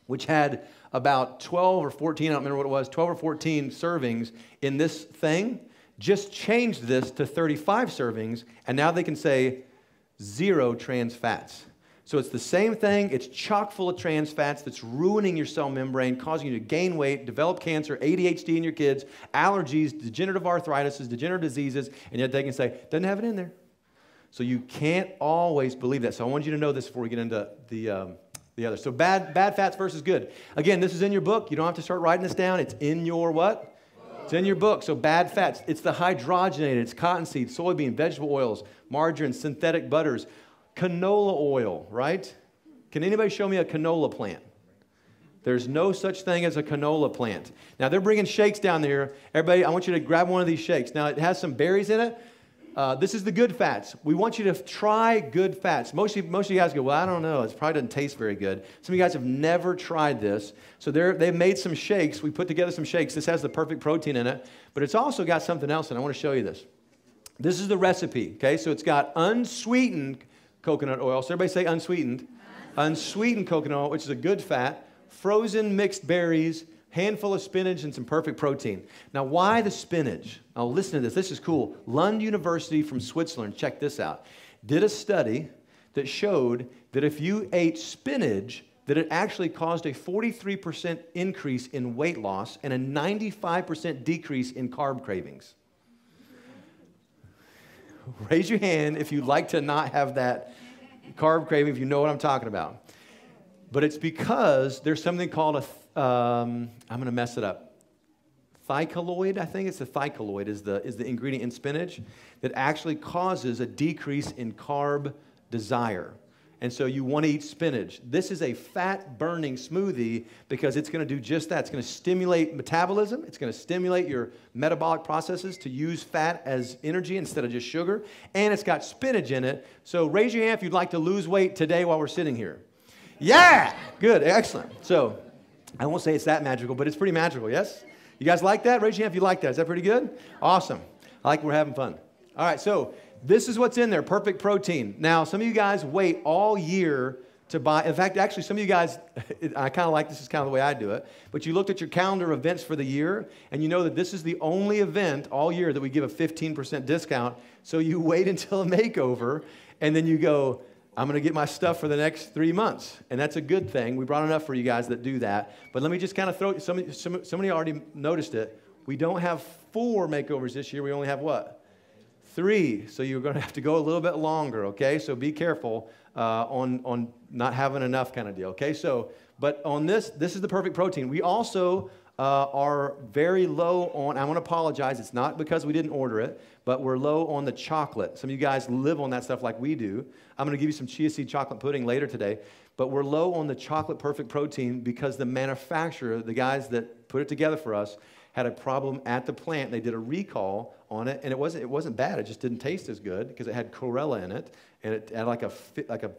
which had about 12 or 14, I don't remember what it was, 12 or 14 servings in this thing, just changed this to 35 servings, and now they can say 0 trans fats. So it's the same thing. It's chock full of trans fats that's ruining your cell membrane, causing you to gain weight, develop cancer, ADHD in your kids, allergies, degenerative arthritis, degenerative diseases, and yet they can say, doesn't have it in there. So you can't always believe that. So I want you to know this before we get into the other. So bad fats versus good. Again, this is in your book. You don't have to start writing this down. It's in your what? It's in your book. So bad fats. It's the hydrogenated. It's cottonseed, soybean, vegetable oils, margarine, synthetic butters. Canola oil, right? Can anybody show me a canola plant? There's no such thing as a canola plant. Now, they're bringing shakes down there. Everybody, I want you to grab one of these shakes. Now, it has some berries in it. This is the good fats. We want you to try good fats. Most of you guys go, well, I don't know. It probably doesn't taste very good. Some of you guys have never tried this. So they've made some shakes. We put together some shakes. This has the perfect protein in it. But it's also got something else, and I want to show you this. This is the recipe, okay? So it's got unsweetened coconut oil. So everybody say unsweetened. Unsweetened coconut oil, which is a good fat. Frozen mixed berries, handful of spinach, and some perfect protein. Now, why the spinach? Oh, listen to this. This is cool. Lund University from Switzerland, check this out, did a study that showed that if you ate spinach, that it actually caused a 43% increase in weight loss and a 95% decrease in carb cravings. Raise your hand if you'd like to not have that carb craving, if you know what I'm talking about. But it's because there's something called I'm going to mess it up. Thicolloid, I think it's the thicolloid is the ingredient in spinach that actually causes a decrease in carb desire. And so you want to eat spinach. This is a fat-burning smoothie because it's going to do just that. It's going to stimulate metabolism. It's going to stimulate your metabolic processes to use fat as energy instead of just sugar. And it's got spinach in it. So raise your hand if you'd like to lose weight today while we're sitting here. Yeah! Good. Excellent. So I won't say it's that magical, but it's pretty magical, yes? You guys like that? Raise your hand if you like that. Is that pretty good? Awesome. I like we're having fun. All right, so this is what's in there, perfect protein. Now, some of you guys wait all year to buy. In fact, actually, some of you guys, I kind of like this is kind of the way I do it, but you looked at your calendar of events for the year, and you know that this is the only event all year that we give a 15% discount. So you wait until a makeover, and then you go, I'm going to get my stuff for the next 3 months. And that's a good thing. We brought enough for you guys that do that. But let me just kind of throw, somebody already noticed it. We don't have 4 makeovers this year. We only have what? 3. So you're going to have to go a little bit longer, okay? So be careful on not having enough kind of deal, okay? So, but on this is the perfect protein. We also are very low on, I want to apologize, it's not because we didn't order it, but we're low on the chocolate. Some of you guys live on that stuff like we do. I'm going to give you some chia seed chocolate pudding later today, but we're low on the chocolate perfect protein because the manufacturer, the guys that put it together for us, had a problem at the plant. They did a recall on it, and it wasn't bad. It just didn't taste as good because it had chlorella in it, and it had like a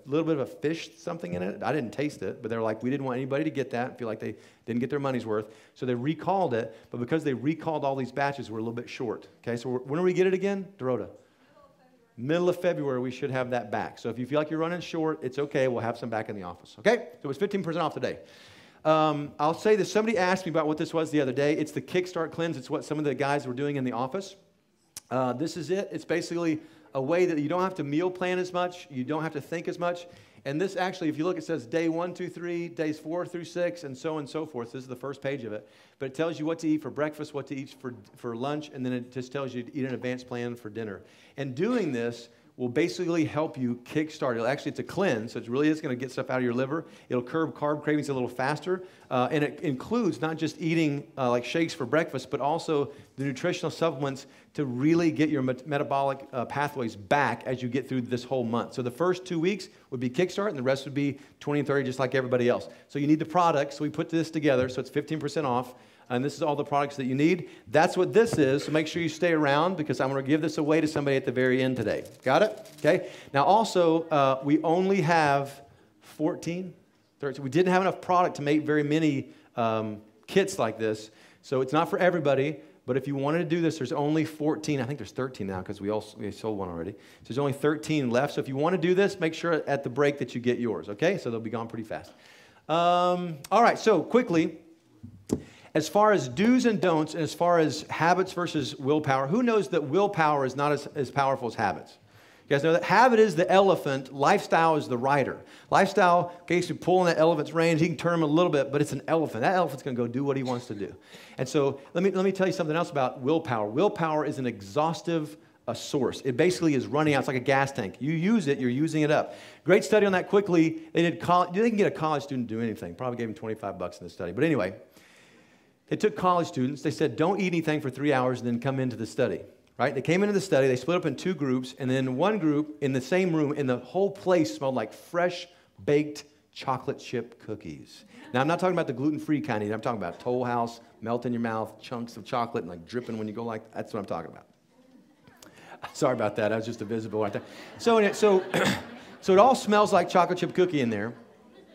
little bit of a fish something in it. I didn't taste it, but they're like, we didn't want anybody to get that and feel like they didn't get their money's worth. So they recalled it, but because they recalled all these batches, we're a little bit short. Okay, so when do we get it again, Dorota? Middle of February, we should have that back. So if you feel like you're running short, it's okay. We'll have some back in the office. Okay, so it's 15% off today. I'll say this. Somebody asked me about what this was the other day. It's the Kickstart Cleanse. It's what some of the guys were doing in the office. This is it. It's basically a way that you don't have to meal plan as much. You don't have to think as much. And this actually, if you look, it says day 1, 2, 3, days 4 through 6, and so forth. This is the first page of it. But it tells you what to eat for breakfast, what to eat for lunch, and then it just tells you to eat an advanced plan for dinner. And doing this will basically help you kickstart. Actually, it's a cleanse, so it really is going to get stuff out of your liver. It'll curb carb cravings a little faster, and it includes not just eating like shakes for breakfast, but also the nutritional supplements to really get your metabolic pathways back as you get through this whole month. So the first 2 weeks would be kickstart, and the rest would be 20 and 30, just like everybody else. So you need the product, so we put this together, so it's 15% off. And this is all the products that you need. That's what this is, so make sure you stay around because I'm going to give this away to somebody at the very end today. Got it? Okay. Now also, we only have 14, 13. We didn't have enough product to make very many kits like this, so it's not for everybody. But if you wanted to do this, there's only 14. I think there's 13 now because we sold one already. So there's only 13 left. So if you want to do this, make sure at the break that you get yours, okay? So they'll be gone pretty fast. All right, so quickly, as far as do's and don'ts, and as far as habits versus willpower, who knows that willpower is not as powerful as habits? You guys know that habit is the elephant, lifestyle is the rider. Lifestyle, in case you're pulling that elephant's reins, he can turn him a little bit, but it's an elephant. That elephant's going to go do what he wants to do. And so let me tell you something else about willpower. Willpower is an exhaustive source. It basically is running out. It's like a gas tank. You use it, you're using it up. Great study on that quickly. They can get a college student to do anything. Probably gave him $25 in this study. But anyway, they took college students. They said, don't eat anything for 3 hours and then come into the study. right? They came into the study, they split up in two groups, and then one group in the same room, and the whole place smelled like fresh baked chocolate chip cookies. Now, I'm not talking about the gluten-free kind either. I'm talking about Toll House, melt in your mouth, chunks of chocolate, and like dripping when you go like, that's what I'm talking about. Sorry about that. I was just a visible right there. So it all smells like chocolate chip cookie in there.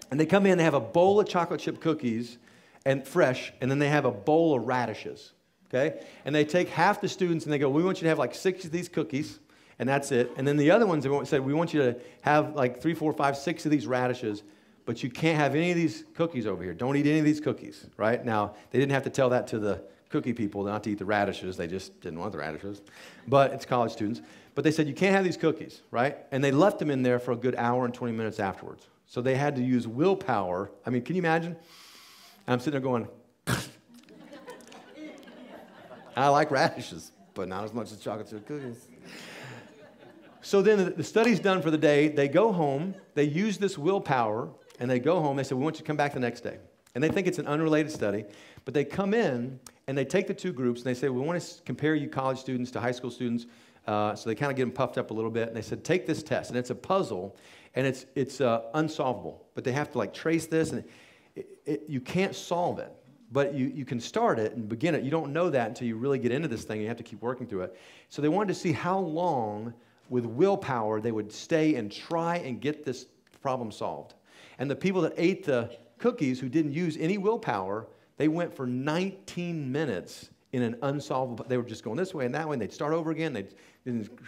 And they come in, they have a bowl of chocolate chip cookies, and fresh, and then they have a bowl of radishes, okay? And they take half the students, and they go, we want you to have like 6 of these cookies, and that's it. And then the other ones, they said, we want you to have like 3, 4, 5, 6 of these radishes, but you can't have any of these cookies over here. Don't eat any of these cookies, right? Now, they didn't have to tell that to the cookie people not to eat the radishes. They just didn't want the radishes. But it's college students. But they said, you can't have these cookies, right? And they left them in there for a good hour and 20 minutes afterwards. So they had to use willpower. I mean, can you imagine? I'm sitting there going, I like radishes, but not as much as chocolate chip cookies. So then the study's done for the day. They go home. They use this willpower, and they go home. They say, we want you to come back the next day. And they think it's an unrelated study, but they come in, and they take the two groups, and they say, we want to compare you college students to high school students. So they kind of get them puffed up a little bit, and they said, take this test. And it's a puzzle, and it's unsolvable. But they have to, like, trace this, and you can't solve it. But you can start it and begin it. You don't know that until you really get into this thing. You have to keep working through it. So they wanted to see how long, with willpower, they would stay and try and get this problem solved. And the people that ate the cookies who didn't use any willpower, they went for 19 minutes in an unsolvable. They were just going this way and that way, and they'd start over again. They'd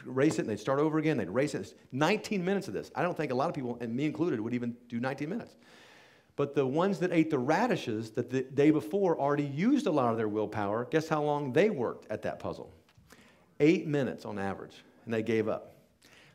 race it, and they'd start over again. They'd race it. 19 minutes of this. I don't think a lot of people, and me included, would even do 19 minutes. But the ones that ate the radishes that the day before already used a lot of their willpower, guess how long they worked at that puzzle? 8 minutes on average, and they gave up.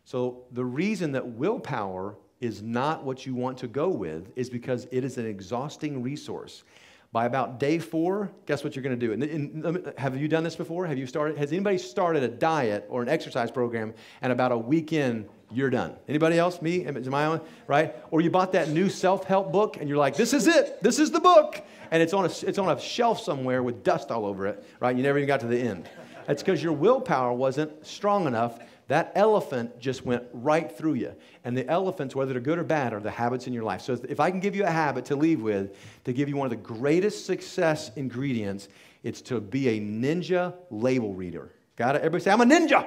So the reason that willpower is not what you want to go with is because it is an exhausting resource. By about day 4, guess what you're going to do? And have you done this before? Has anybody started a diet or an exercise program, and about a week in, you're done? Anybody else? Me? Am I on? Right? Or you bought that new self-help book, and you're like, this is it. This is the book. And it's on a shelf somewhere with dust all over it, right? You never even got to the end. That's because your willpower wasn't strong enough. That elephant just went right through you. And the elephants, whether they're good or bad, are the habits in your life. So if I can give you a habit to leave with, to give you one of the greatest success ingredients, it's to be a ninja label reader. Got it? Everybody say, I'm a ninja.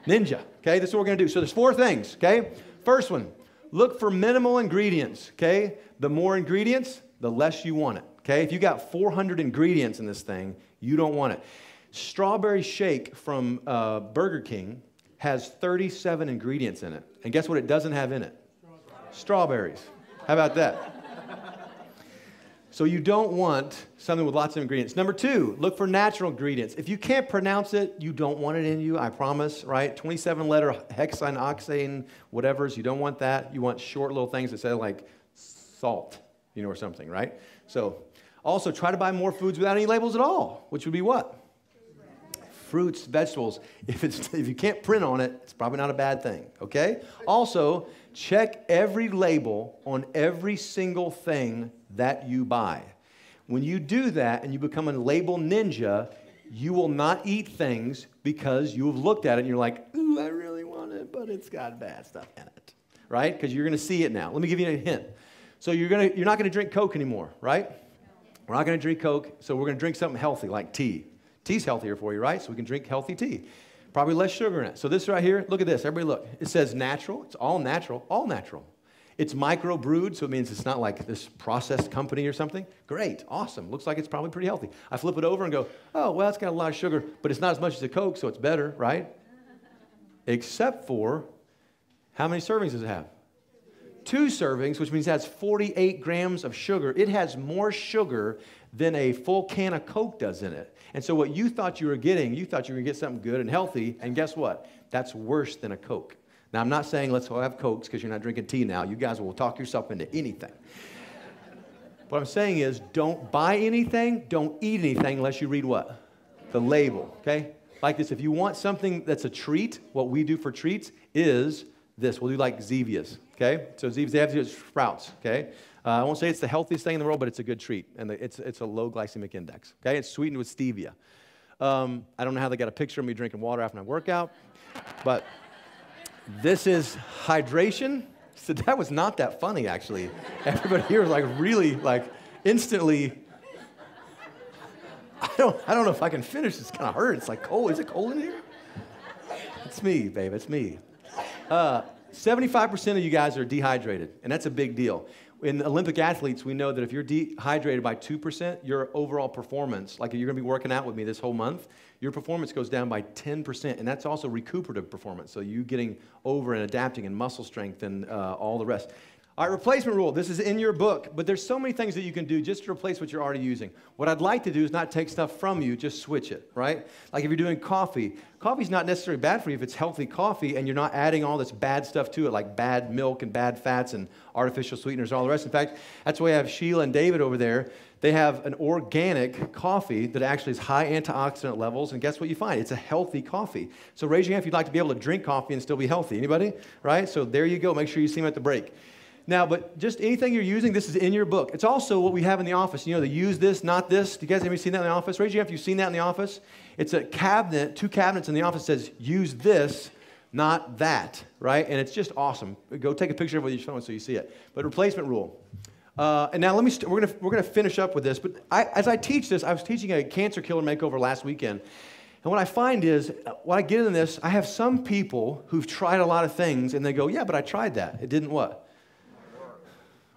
Ninja. Okay, this is what we're going to do. So there's 4 things, okay? First one, look for minimal ingredients, okay? The more ingredients, the less you want it, okay? If you got 400 ingredients in this thing, you don't want it. Strawberry shake from Burger King has 37 ingredients in it. And guess what it doesn't have in it? Strawberries. How about that? So you don't want something with lots of ingredients. Number 2, look for natural ingredients. If you can't pronounce it, you don't want it in you, I promise, right? 27-letter hexane, oxane, whatevers, you don't want that. You want short little things that say like salt, or something, right? So also try to buy more foods without any labels at all, which would be what? Fruits, vegetables. If you can't print on it, it's probably not a bad thing, okay? Also, check every label on every single thing that you buy. When you do that and you become a label ninja, you will not eat things because you have looked at it and you're like, ooh, I really want it, but it's got bad stuff in it, right? Because you're going to see it now. Let me give you a hint. So you're not going to drink Coke anymore, right? We're not going to drink Coke, so we're going to drink something healthy like tea. Tea's healthier for you, right? So we can drink healthy tea. Probably less sugar in it. So this right here, look at this. Everybody look. It says natural. It's all natural. All natural. It's micro-brewed, so it means it's not like this processed company or something. Great. Awesome. Looks like it's probably pretty healthy. I flip it over and go, oh, well, it's got a lot of sugar, but it's not as much as a Coke, so it's better, right? Except for, how many servings does it have? 2 servings, which means it has 48 grams of sugar. It has more sugar than a full can of Coke does in it. And so what you thought you were getting, you thought you were going to get something good and healthy, and guess what? That's worse than a Coke. Now, I'm not saying let's all have Cokes because you're not drinking tea now. You guys will talk yourself into anything. What I'm saying is don't buy anything, don't eat anything unless you read what? The label, okay? Like this, if you want something that's a treat, what we do for treats is this. We'll do like Zevias, okay? So Zevias, they have these sprouts, okay? I won't say it's the healthiest thing in the world, but it's a good treat, and it's a low glycemic index, okay? It's sweetened with stevia. I don't know how they got a picture of me drinking water after my workout, but this is hydration. So that was not that funny, actually. Everybody here was like really, like instantly. I don't know if I can finish. It's kind of hurt. It's like cold. Is it cold in here? It's me, babe. It's me. 75% of you guys are dehydrated, and that's a big deal. In Olympic athletes, we know that if you're dehydrated by 2%, your overall performance, like if you're going to be working out with me this whole month, your performance goes down by 10%, and that's also recuperative performance, so you getting over and adapting and muscle strength and all the rest. All right, replacement rule. This is in your book, but there's so many things that you can do just to replace what you're already using. What I'd like to do is not take stuff from you, just switch it, right? Like if you're doing coffee, coffee's not necessarily bad for you if it's healthy coffee and you're not adding all this bad stuff to it, like bad milk and bad fats and artificial sweeteners and all the rest. In fact, that's why I have Sheila and David over there. They have an organic coffee that actually has high antioxidant levels, and guess what you find? It's a healthy coffee. So raise your hand if you'd like to be able to drink coffee and still be healthy. Anybody? Right? So there you go. Make sure you see them at the break. Now, but just anything you're using, this is in your book. It's also what we have in the office. You know, the use this, not this. Do you guys have ever seen that in the office? Raise your hand if you've seen that in the office. It's a cabinet, 2 cabinets in the office that says, use this, not that, right? And it's just awesome. Go take a picture of it with your phone so you see it. But replacement rule. And now we're gonna finish up with this. But as I teach this, I was teaching a cancer killer makeover last weekend. And what I find is, when I get into this, I have some people who've tried a lot of things, and they go, yeah, but I tried that. It didn't what?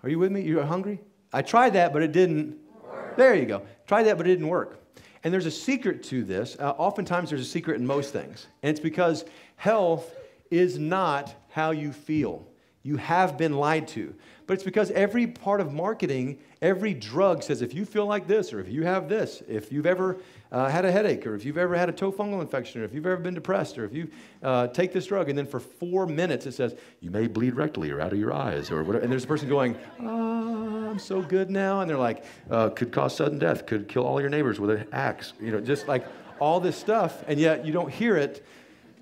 Are you with me? You're hungry? I tried that, but it didn't work. There you go. Tried that, but it didn't work. And there's a secret to this. Oftentimes, there's a secret in most things. And it's because health is not how you feel. You have been lied to. But it's because every part of marketing, every drug says if you feel like this, or if you have this, if you've ever had a headache, or if you've ever had a toe fungal infection, or if you've ever been depressed, or if you take this drug, and then for 4 minutes it says, you may bleed rectally or out of your eyes, or whatever. And there's a person going, oh, I'm so good now. And they're like, could cause sudden death, could kill all your neighbors with an axe. You know, just like all this stuff, and yet you don't hear it,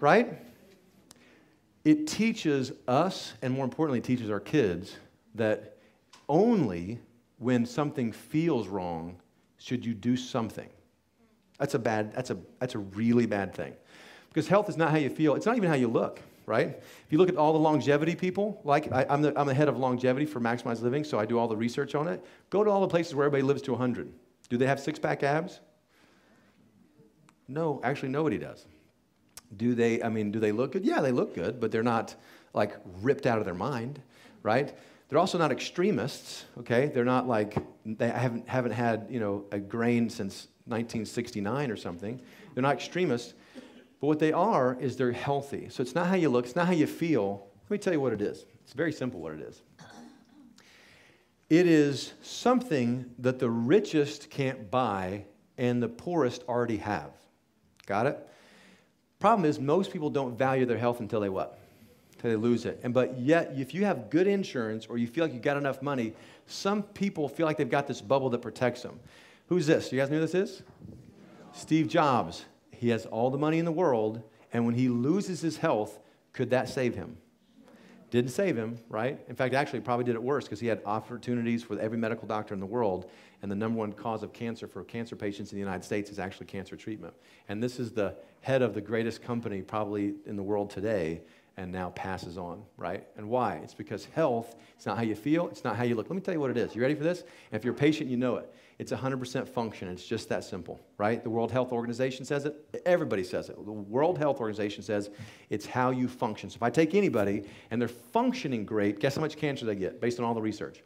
right? It teaches us, and more importantly, it teaches our kids that only when something feels wrong should you do something. That's a really bad thing. Because health is not how you feel. It's not even how you look, right? If you look at all the longevity people, like I'm the head of longevity for Maximize Living, so I do all the research on it. Go to all the places where everybody lives to 100. Do they have six-pack abs? No, actually nobody does. Do they look good? Yeah, they look good, but they're not like ripped out of their mind, right? They're also not extremists, okay? They're not like, they haven't had, a grain since 1969 or something. They're not extremists, but what they are is they're healthy. So it's not how you look, it's not how you feel. Let me tell you what it is. It's very simple what it is. It is something that the richest can't buy and the poorest already have. Got it? Problem is, most people don't value their health until they what? Until they lose it. But yet, if you have good insurance or you feel like you've got enough money, some people feel like they've got this bubble that protects them. Who's this? You guys know who this is? Steve Jobs. He has all the money in the world, and when he loses his health, could that save him? Didn't save him, right? In fact, actually, probably did it worse because he had opportunities with every medical doctor in the world, and the number one cause of cancer for cancer patients in the United States is actually cancer treatment. And this is the head of the greatest company probably in the world today, and now passes on, right? And why? It's because health, it's not how you feel, it's not how you look. Let me tell you what it is. You ready for this? And if you're a patient, you know it. It's 100% function. It's just that simple, right? The World Health Organization says it. Everybody says it. The World Health Organization says it's how you function. So if I take anybody and they're functioning great, guess how much cancer they get based on all the research?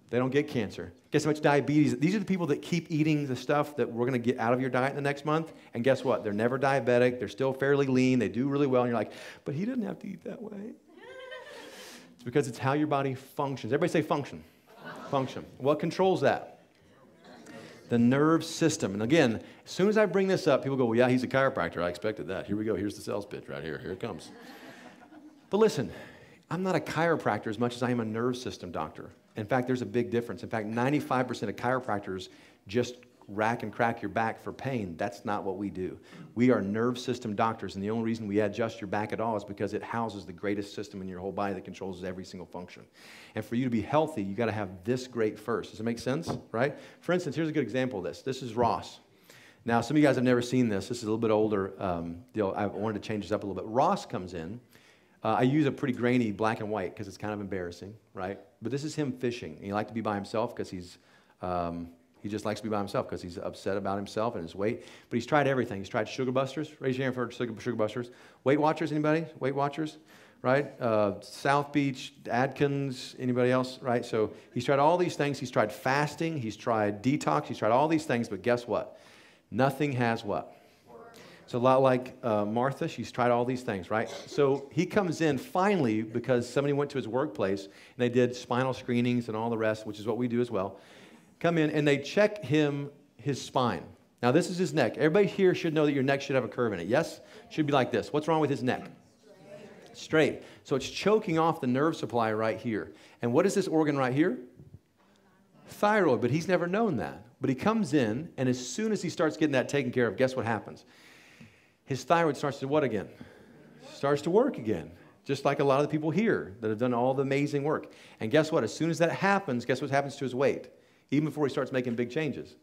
They don't get cancer. Guess how much diabetes? These are the people that keep eating the stuff that we're going to get out of your diet in the next month. And guess what? They're never diabetic. They're still fairly lean. They do really well. And you're like, but he doesn't have to eat that way. It's because it's how your body functions. Everybody say function. Function. What controls that? The nerve system. And again, as soon as I bring this up, people go, well, yeah, he's a chiropractor. I expected that. Here we go. Here's the sales pitch right here. Here it comes. But listen, I'm not a chiropractor as much as I am a nerve system doctor. In fact, there's a big difference. In fact, 95% of chiropractors just rack and crack your back for pain. That's not what we do. We are nerve system doctors, and the only reason we adjust your back at all is because it houses the greatest system in your whole body that controls every single function. And for you to be healthy, you got to have this great first. Does it make sense? Right? For instance, here's a good example of this. This is Ross. Now, some of you guys have never seen this. This is a little bit older deal. I wanted to change this up a little bit. Ross comes in. I use a pretty grainy black and white because it's kind of embarrassing, right? But this is him fishing. He likes to be by himself because he just likes to be by himself because he's upset about himself and his weight. But he's tried everything. He's tried Sugar Busters. Raise your hand for Sugar Busters. Weight Watchers, anybody? Weight Watchers, right? South Beach, Adkins, anybody else, right? So he's tried all these things. He's tried fasting. He's tried detox. He's tried all these things. But guess what? Nothing has what? It's a lot like Martha. She's tried all these things, right? So he comes in finally because somebody went to his workplace and they did spinal screenings and all the rest, which is what we do as well. Come in and they check his spine. Now this is his neck. Everybody here should know that your neck should have a curve in it. Yes? Should be like this. What's wrong with his neck? Straight. So it's choking off the nerve supply right here. And what is this organ right here? Thyroid. But he's never known that. But he comes in, and as soon as he starts getting that taken care of, guess what happens? His thyroid starts to what again? Starts to work again. Just like a lot of the people here that have done all the amazing work. And guess what? As soon as that happens, guess what happens to his weight? Even before he starts making big changes.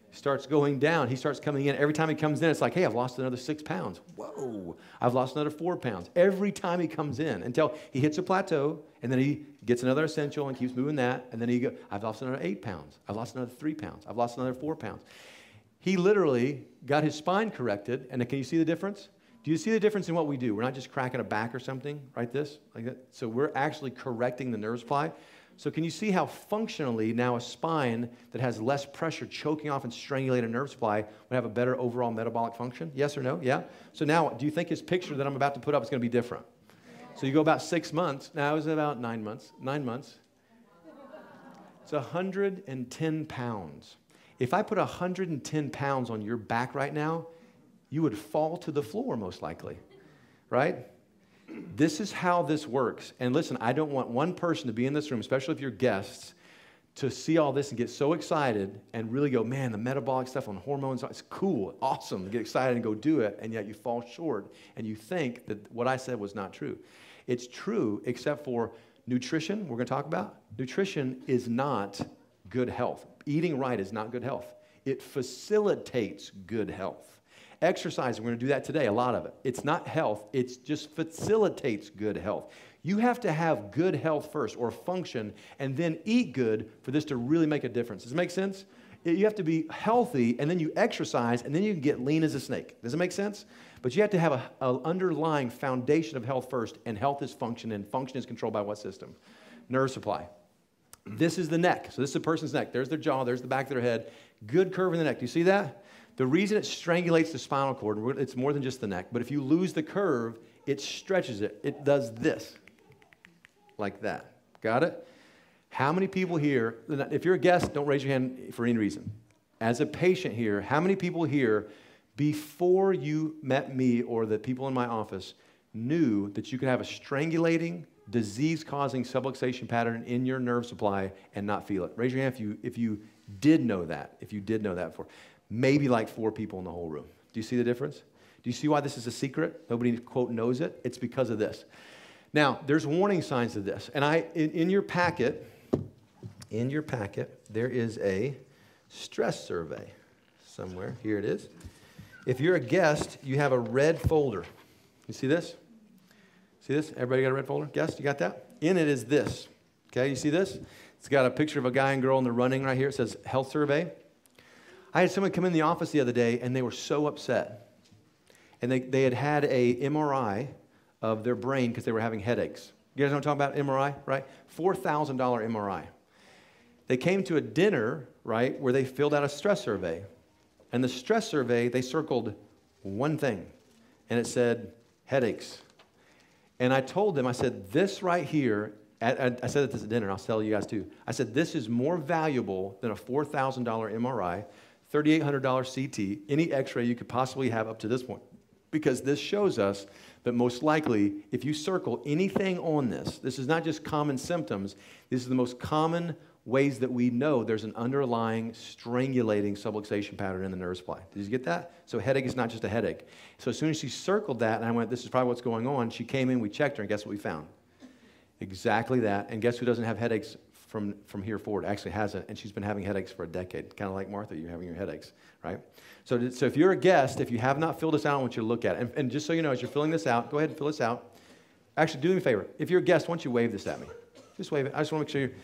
He starts going down. He starts coming in. Every time he comes in, it's like, hey, I've lost another 6 pounds. Whoa, I've lost another 4 pounds. Every time he comes in until he hits a plateau, and then he gets another essential and keeps moving that, and then he goes, I've lost another 8 pounds. I've lost another 3 pounds. I've lost another 4 pounds. He literally got his spine corrected, and can you see the difference? Do you see the difference in what we do? We're not just cracking a back or something, like this, like that. So we're actually correcting the nerve supply. So can you see how functionally now a spine that has less pressure choking off and strangulating a nerve supply would have a better overall metabolic function? Yes or no? Yeah? So now, do you think his picture that I'm about to put up is going to be different? So you go about 6 months. Now, it was about 9 months. 9 months. It's 110 pounds. If I put 110 pounds on your back right now, you would fall to the floor most likely, right? This is how this works. And listen, I don't want one person to be in this room, especially if you're guests, to see all this and get so excited and really go, man, the metabolic stuff on hormones, it's cool, awesome, get excited and go do it, and yet you fall short and you think that what I said was not true. It's true except for nutrition, we're going to talk about. Nutrition is not good health. Eating right is not good health. It facilitates good health. Exercise, we're going to do that today, a lot of it. It's not health, it just facilitates good health. You have to have good health first, or function, and then eat good for this to really make a difference. Does it make sense? You have to be healthy, and then you exercise, and then you can get lean as a snake. Does it make sense? But you have to have an underlying foundation of health first, and health is function, and function is controlled by what system? Nerve supply. This is the neck. So this is a person's neck. There's their jaw, there's the back of their head. Good curve in the neck. Do you see that? The reason it strangulates the spinal cord, it's more than just the neck, but if you lose the curve, it stretches it. It does this, like that. Got it? How many people here, if you're a guest, don't raise your hand for any reason. As a patient here, how many people here, before you met me or the people in my office, knew that you could have a strangulating, disease-causing subluxation pattern in your nerve supply and not feel it? Raise your hand if you did know that, before. Maybe like 4 people in the whole room. Do you see the difference? Do you see why this is a secret? Nobody, quote, knows it. It's because of this. Now, there's warning signs of this. And in your packet, there is a stress survey somewhere. Here it is. If you're a guest, you have a red folder. You see this? See this? Everybody got a red folder? Guest, you got that? In it is this. Okay, you see this? It's got a picture of a guy and girl in the running right here. It says health survey. I had someone come in the office the other day, and they were so upset. And they had a MRI of their brain because they were having headaches. You guys know what I'm talking about, MRI, right? $4,000 MRI. They came to a dinner, right, where they filled out a stress survey. And the stress survey, they circled one thing, and it said headaches. And I told them, I said, this right here, I said this at dinner, and I'll tell you guys too. I said, this is more valuable than a $4,000 MRI, $3,800 CT, any x-ray you could possibly have up to this point. Because this shows us that most likely, if you circle anything on this, this is not just common symptoms, this is the most common ways that we know there's an underlying strangulating subluxation pattern in the nerve supply. Did you get that? So headache is not just a headache. So as soon as she circled that, and I went, this is probably what's going on, she came in, we checked her, and guess what we found? Exactly that. And guess who doesn't have headaches from here forward. Actually hasn't, and she's been having headaches for a decade, kind of like Martha, you're having your headaches, right? So if you're a guest, if you have not filled this out, I want you to look at it. And just so you know, as you're filling this out, go ahead and fill this out. Actually, do me a favor. If you're a guest, why don't you wave this at me? Just wave it. I just want to make sure you.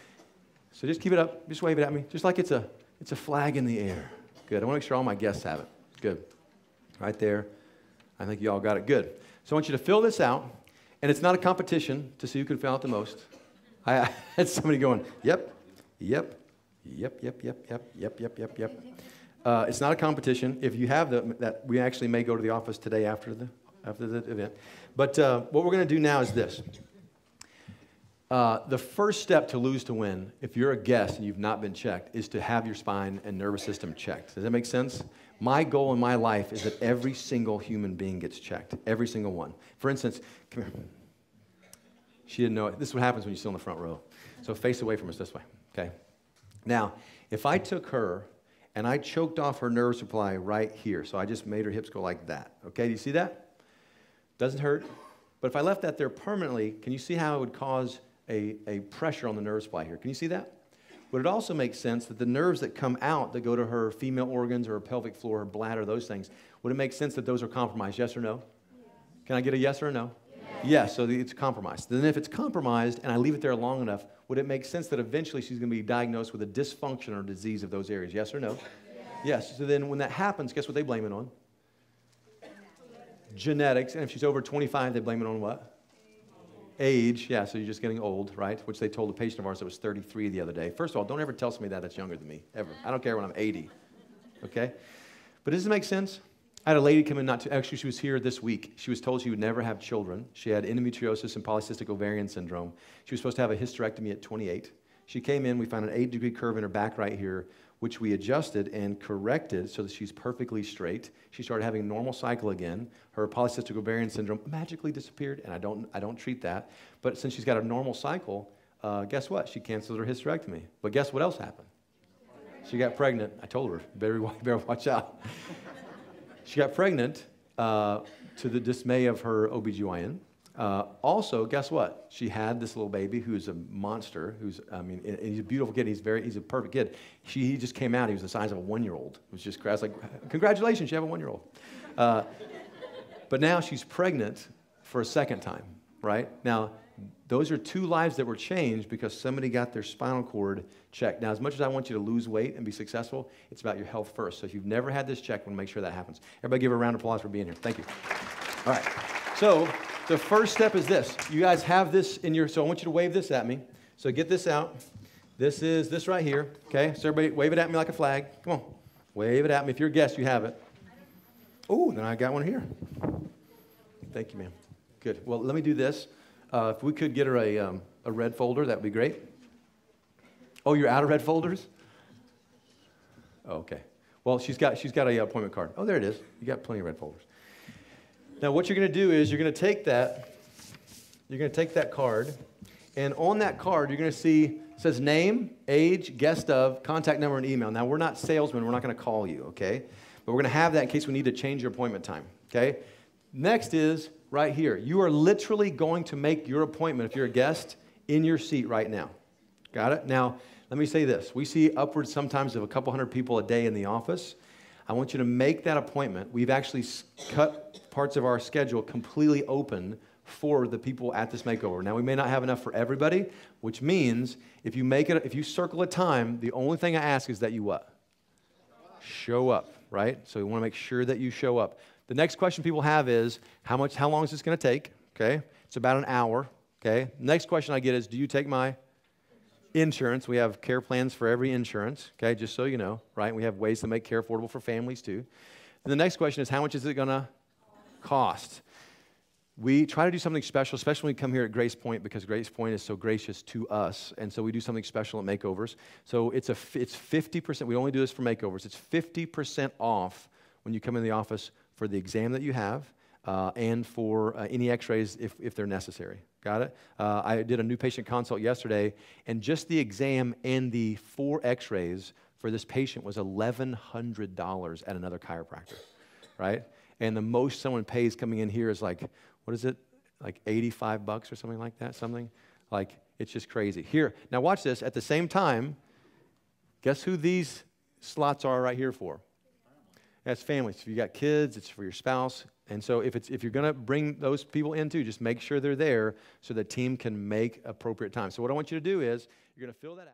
So just keep it up. Just wave it at me, just like it's a flag in the air. Good. I want to make sure all my guests have it. Good. Right there. I think you all got it. Good. So I want you to fill this out, and it's not a competition to see who can fill out the most. I had somebody going, yep, yep, yep, yep, yep, yep, yep, yep, yep, yep. It's not a competition. If you have that, we actually may go to the office today after the event. But what we're going to do now is this. The first step to lose to win, if you're a guest and you've not been checked, is to have your spine and nervous system checked. Does that make sense? My goal in my life is that every single human being gets checked, every single one. For instance, come here. She didn't know it. This is what happens when you sit on the front row. So face away from us this way, okay? Now, if I took her and I choked off her nerve supply right here, so I just made her hips go like that, okay? Do you see that? Doesn't hurt. But if I left that there permanently, can you see how it would cause a pressure on the nerve supply here? Can you see that? Would it also make sense that the nerves that come out that go to her female organs or her pelvic floor, her bladder, those things, would it make sense that those are compromised, yes or no? Yes. Can I get a yes or a no? Yes, so it's compromised. Then if it's compromised and I leave it there long enough, would it make sense that eventually she's going to be diagnosed with a dysfunction or disease of those areas? Yes or no? Yes. So then when that happens, guess what they blame it on? Genetics. And if she's over 25, they blame it on what? Age. Yeah, so you're just getting old, right? Which they told a patient of ours that was 33 the other day. First of all, don't ever tell somebody that's younger than me, ever. I don't care when I'm 80, okay? But does it make sense? I had a lady come in actually she was here this week. She was told she would never have children. She had endometriosis and polycystic ovarian syndrome. She was supposed to have a hysterectomy at 28. She came in, we found an 8-degree curve in her back right here, which we adjusted and corrected so that she's perfectly straight. She started having a normal cycle again. Her polycystic ovarian syndrome magically disappeared, and I don't treat that. But since she's got a normal cycle, guess what? She canceled her hysterectomy. But guess what else happened? She got pregnant. I told her, better watch out. She got pregnant to the dismay of her OBGYN. Also, guess what? She had this little baby who's a monster, he's a beautiful kid. He's a perfect kid. He just came out. He was the size of a 1-year-old. It was just crass. Like, congratulations, you have a 1-year-old. But now she's pregnant for a second time, right? Now, those are 2 lives that were changed because somebody got their spinal cord checked. Now, as much as I want you to lose weight and be successful, it's about your health first. So if you've never had this checked, I want to make sure that happens. Everybody give her a round of applause for being here. Thank you. All right. So the first step is this. You guys have this in your, so I want you to wave this at me. So get this out. This is this right here, okay? So everybody wave it at me like a flag. Come on. Wave it at me. If you're a guest, you have it. Oh, then I got one here. Thank you, ma'am. Good. Well, let me do this. If we could get her a red folder, that would be great. Oh, you're out of red folders? Oh, okay. Well, she's got a appointment card. Oh, there it is. You got plenty of red folders. Now, what you're going to do is you're going to take that card, and on that card, you're going to see, it says name, age, guest of, contact number, and email. Now, we're not salesmen. We're not going to call you, okay? But we're going to have that in case we need to change your appointment time, okay? Next is right here. You are literally going to make your appointment, if you're a guest, in your seat right now. Got it? Now, let me say this. We see upwards sometimes of a couple hundred people a day in the office. I want you to make that appointment. We've actually cut parts of our schedule completely open for the people at this makeover. Now, we may not have enough for everybody, which means if you circle a time, the only thing I ask is that you what? Show up, right? So we want to make sure that you show up. The next question people have is, how long is this going to take? Okay, it's about an hour. Okay, next question I get is, do you take my insurance? We have care plans for every insurance. Okay, just so you know, right? We have ways to make care affordable for families too. And the next question is, how much is it going to cost? We try to do something special, especially when we come here at Grace Point, because Grace Point is so gracious to us, and so we do something special at makeovers. So it's 50%. We only do this for makeovers. It's 50% off when you come in the office for the exam that you have, and for any x-rays if they're necessary. Got it? I did a new patient consult yesterday, and just the exam and the 4 x-rays for this patient was $1,100 at another chiropractor, right? And the most someone pays coming in here is like, what is it? Like $85 or something like that? Something like It's just crazy. Here, now watch this. At the same time, guess who these slots are right here for? That's families. If you got kids, it's for your spouse. And so if you're going to bring those people in too, just make sure they're there so the team can make appropriate time. So what I want you to do is you're going to fill that out.